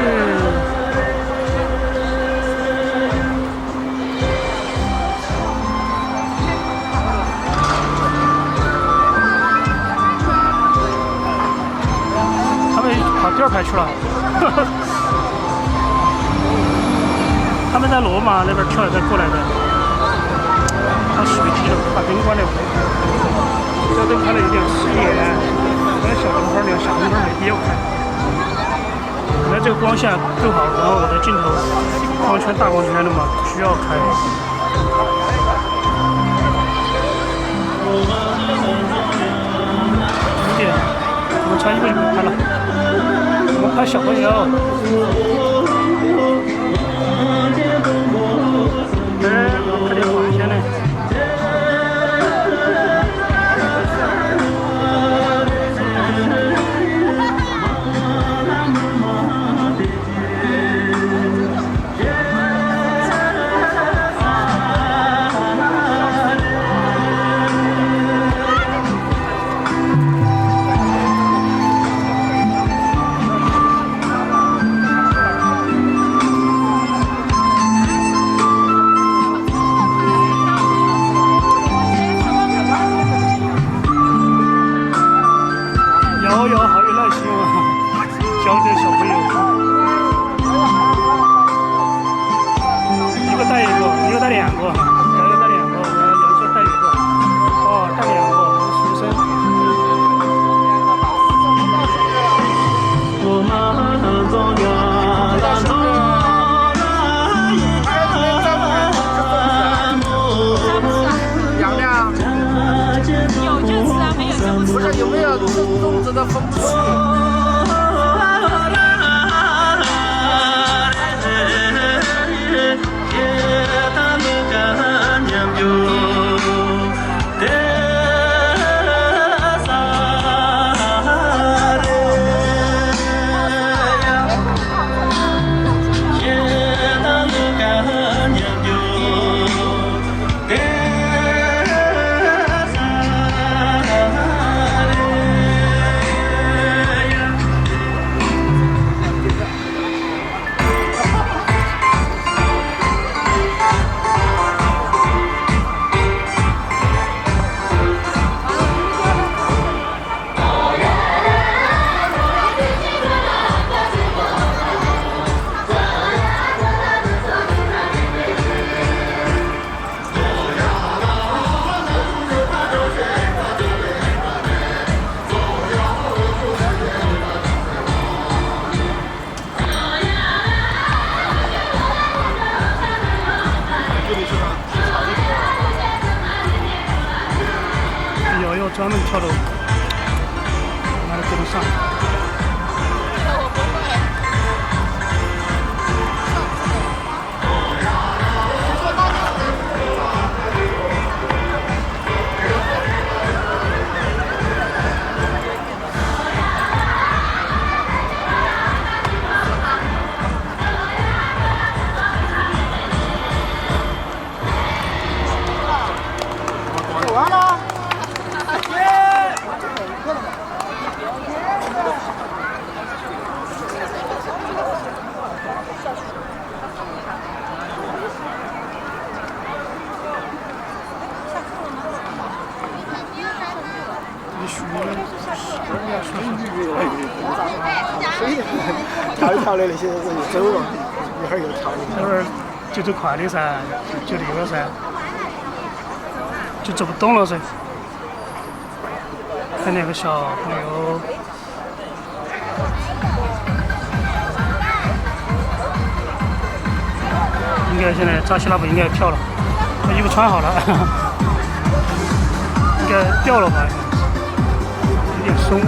他们跑第2排去了。他们在罗马那边跳才过来的。他水急了，把灯关了。这灯开的有点刺眼。小灯泡连小灯泡没必要开，可能这个光线够好，然后我的镜头光圈大光圈的嘛，不需要开。5点，我们穿衣服就不拍了，我们拍小朋友。快点往前嘞！教的小朋友，一个带一个，一个带两个，两个带两个，有些带一个，哦，带两个，学生。洋亮，有就吃啊，没有就不吃。不是有没有粽子的分不清？有专门跳楼，拿来跟得上。完了。跳一跳的那些人就走了，一会儿又跳了。那会儿就走快的噻，就那个噻，就走不动了噻。看那个小朋友，应该现在扎西拉布应该跳了，把衣服穿好了，应该掉了吧，有点松。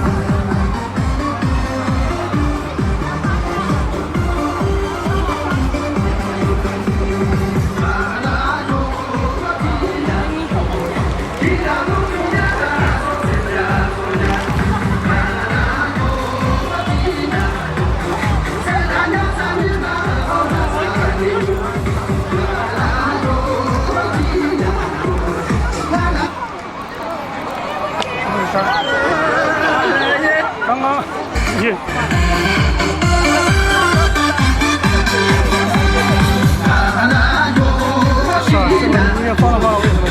刚刚也。是啊，这个音乐放的话，为什么？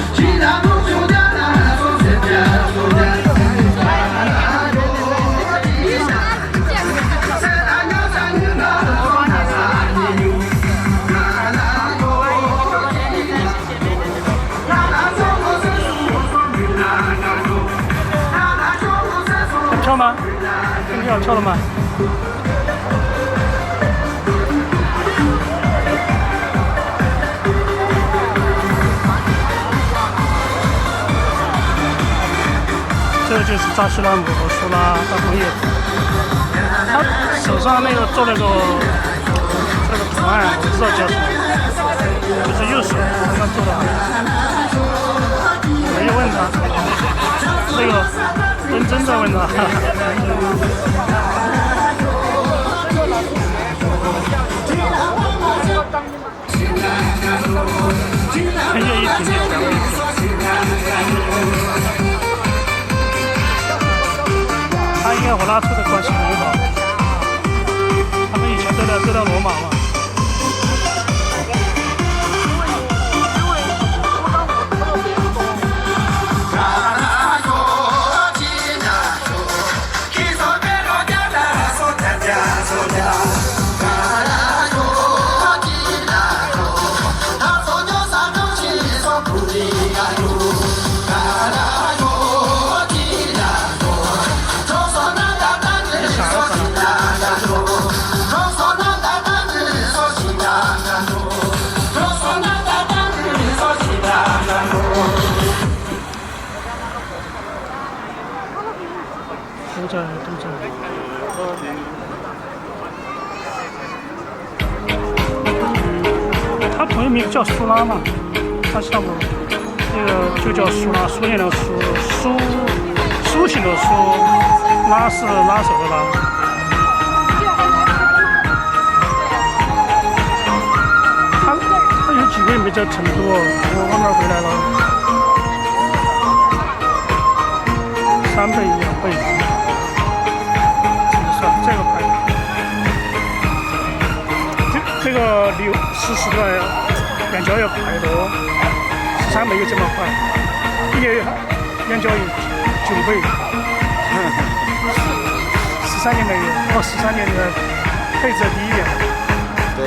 跳吗？你要跳了吗？这个就是扎西拉姆和苏拉大红叶子，他手上那个做那个图案，我不知道叫什么，就是右手他做的。我就问他，那个认真在问他。很愿意挺进来，他应该和拉出的关系很好，他们以前都在罗马嘛。在都在。它同一名叫苏拉嘛，它项目那个就叫苏拉，苏联的苏，苏醒的苏，拉是拉手的拉。他有几个月没在成都，我往那儿回来了，3倍2倍，算这个牌。这个14段眼角要快多，13没有这么快，眼角有9倍，13年没有，13年的配置低一点。对。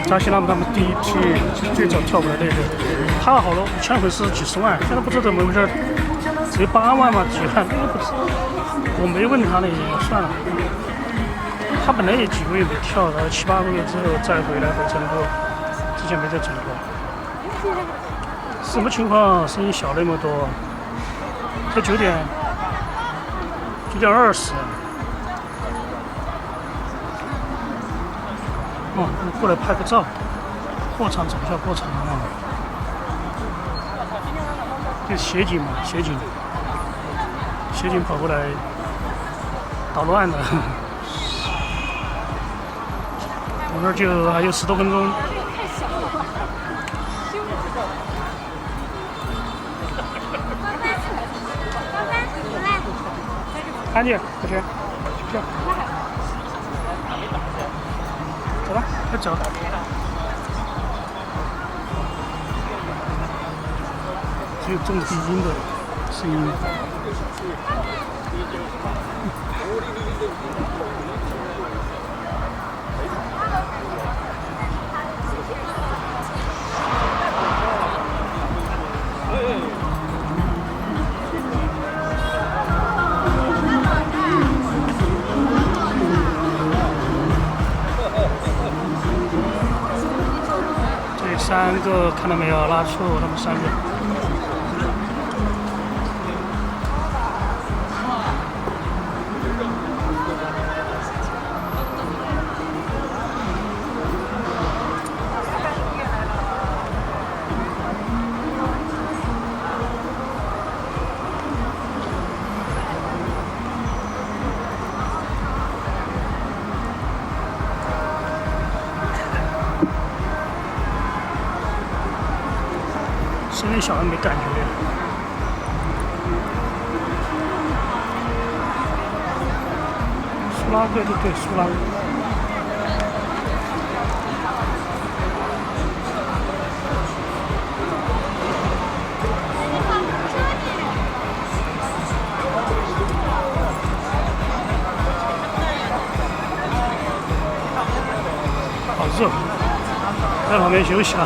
扎西拉姆他们第一批最早跳舞的那个，他好多以前会是几10万，现在不知道怎么回事，只有8万嘛，几万，我没问他那算了。他本来也几个月没跳，然后7、8个月之后再回来成都，之前没在成都。什么情况？声音小那么多？才9点20。哦，过来拍个照，过场走一下过场啊！这协警嘛，协警跑过来捣乱的。我那儿就还有10多分钟。安静，快去，去。走了，快走。只有这么低音的声音。3个看到没有？拉错，他们3个。声音小也没感觉。苏拉，对，苏拉。好热，在旁边休息了。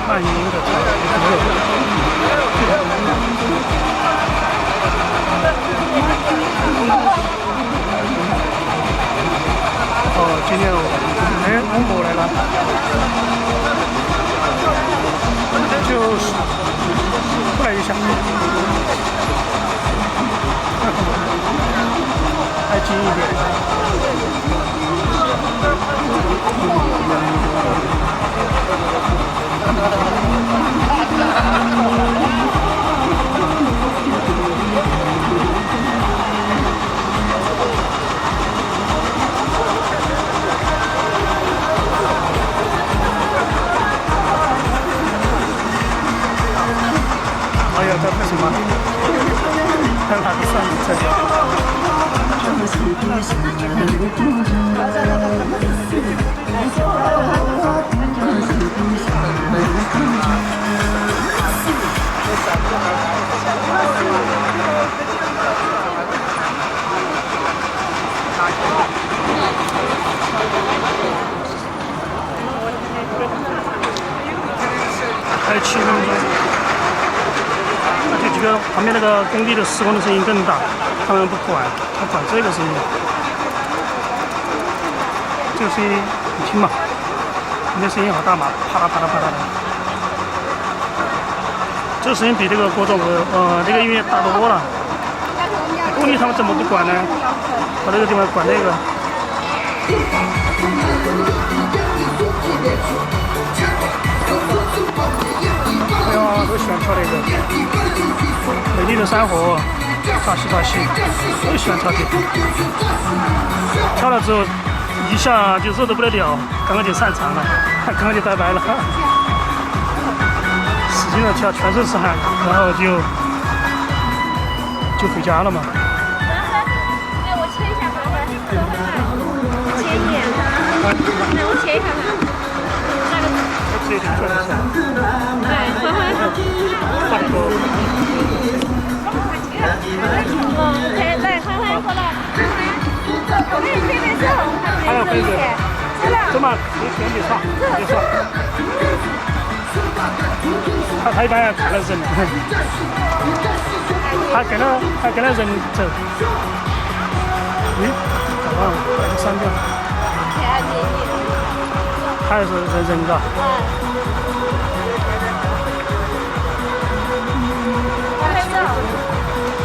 慢悠悠的跳，哦，今天欧姆来了，就是过来一下，还近一点。哎呀，这不行吗？看哪个算你这个。还有7分钟。那就这个旁边那个工地的施工的声音更大，他们不管，他管这个声音。这个声音你听嘛，你的声音好大嘛，啪啦啪啦啪啦的。这个声音比这个国中这个音乐大多了。工地他们怎么不管呢？把这个地方管那个。哎呀，都喜欢跳那个美丽的山河，大西大西，都喜欢跳这个。跳了之后一下就受得不了，刚刚就散场了，刚刚就拜拜了。使劲的跳，全身是汗，然后就回家了嘛。哎，我切一下吧，切一点，那我切一下吧。直接就转一下。对，欢欢。换一个。OK，来，欢欢过来。我给你准备走，还要分水。走嘛，你别上，别上。他一般要看了人，他跟了人走。把它删掉。还是人的。往哪走？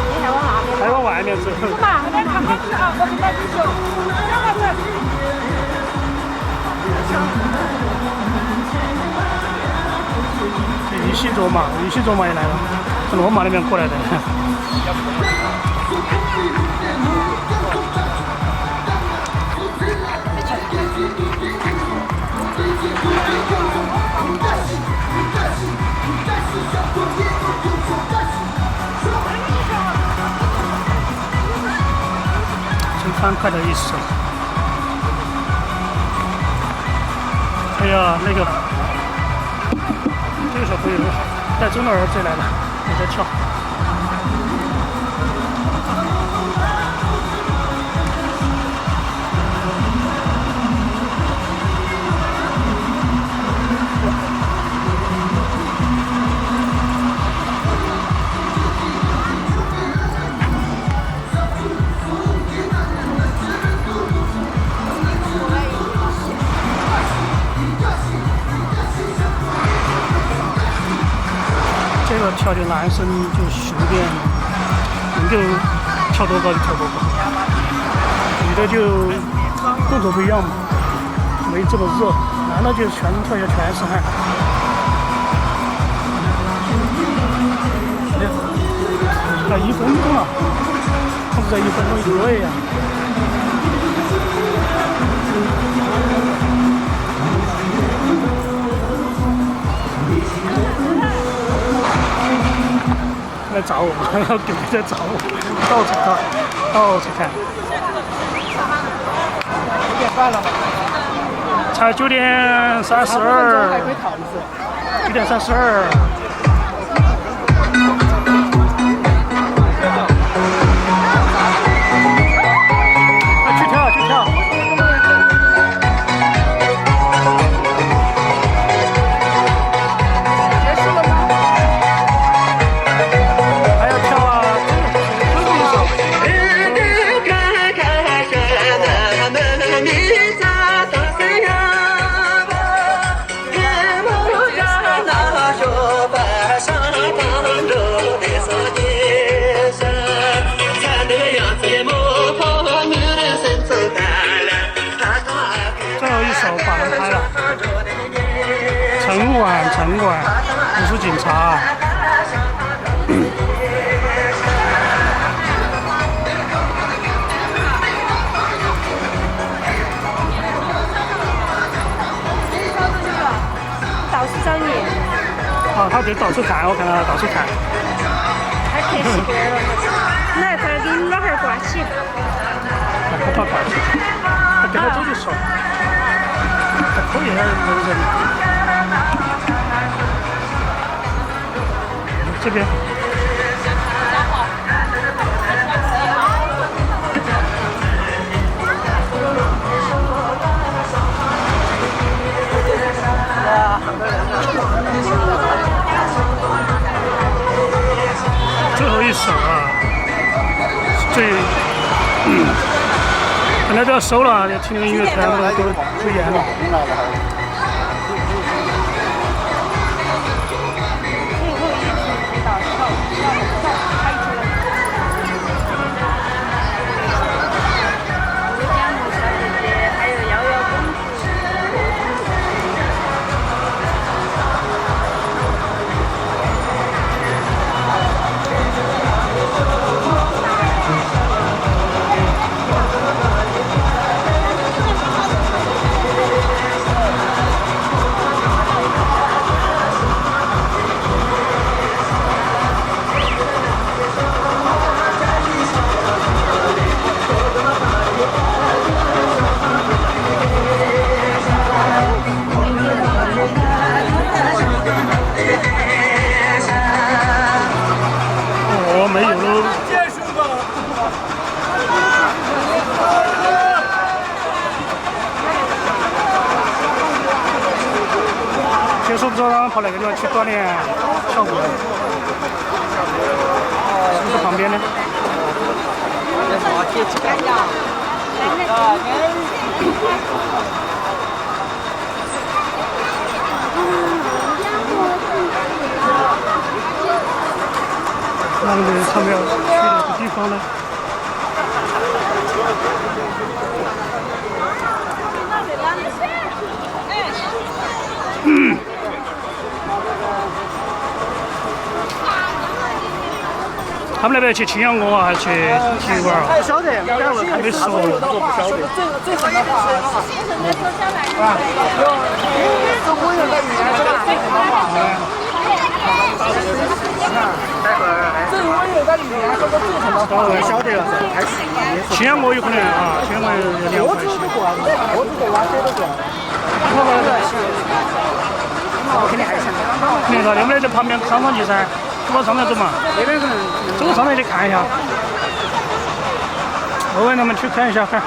你还往哪边？还往外面走。走嘛，我看好吃啊，我给他继续。让我走。玉溪卓玛也来了，从罗马那边过来的。真欢快的一首。哎呀，这个小朋友带中的儿子来了，也在跳。这个跳的男生就随便，能够跳多高就跳多高，女的就动作不一样嘛，没这么热，男的就全跳下全是汗。啊，1分钟了，控制在1分钟以内呀。来找我，然后狗在找我，到处看，到处看。9点半了吗？才9点32。还可以躺一次。9点32。去跳，去跳。城管不是警察。到处找你。啊，他就到处看，我看他到处看。他看习惯了。来，快给你老汉挂起。不怕挂起，他跟他走就熟。他可以人。这边。哇，很多人。手啊，最本来都要收了，听那个音乐团都严了。哦，没有喽。结束之后，跑哪个地方去锻炼跳舞？是不是旁边呢？那个他们要去哪个地方呢？他们那边去青阳宫啊，还是去体育馆啊？不晓得，还没说。最狠的话啊，中国人的语言是吧？最狠的话。这我有个语言说的最狠的话，我晓得了，还是青阳宫有可能啊，青阳宫有两块。我知道挖水都过。我肯定还想。你看，我们在旁边商场去噻，往上面走嘛。那边可能走上面去看一下，我问他们去看一下看。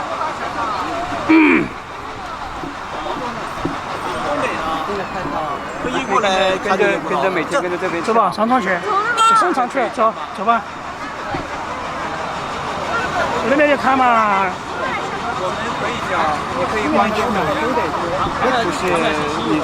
可以过来跟着每天跟着这边走吧，商场去，商场去，走走吧。那边去看嘛。我们可以讲，也可以换去嘛，都得。不是你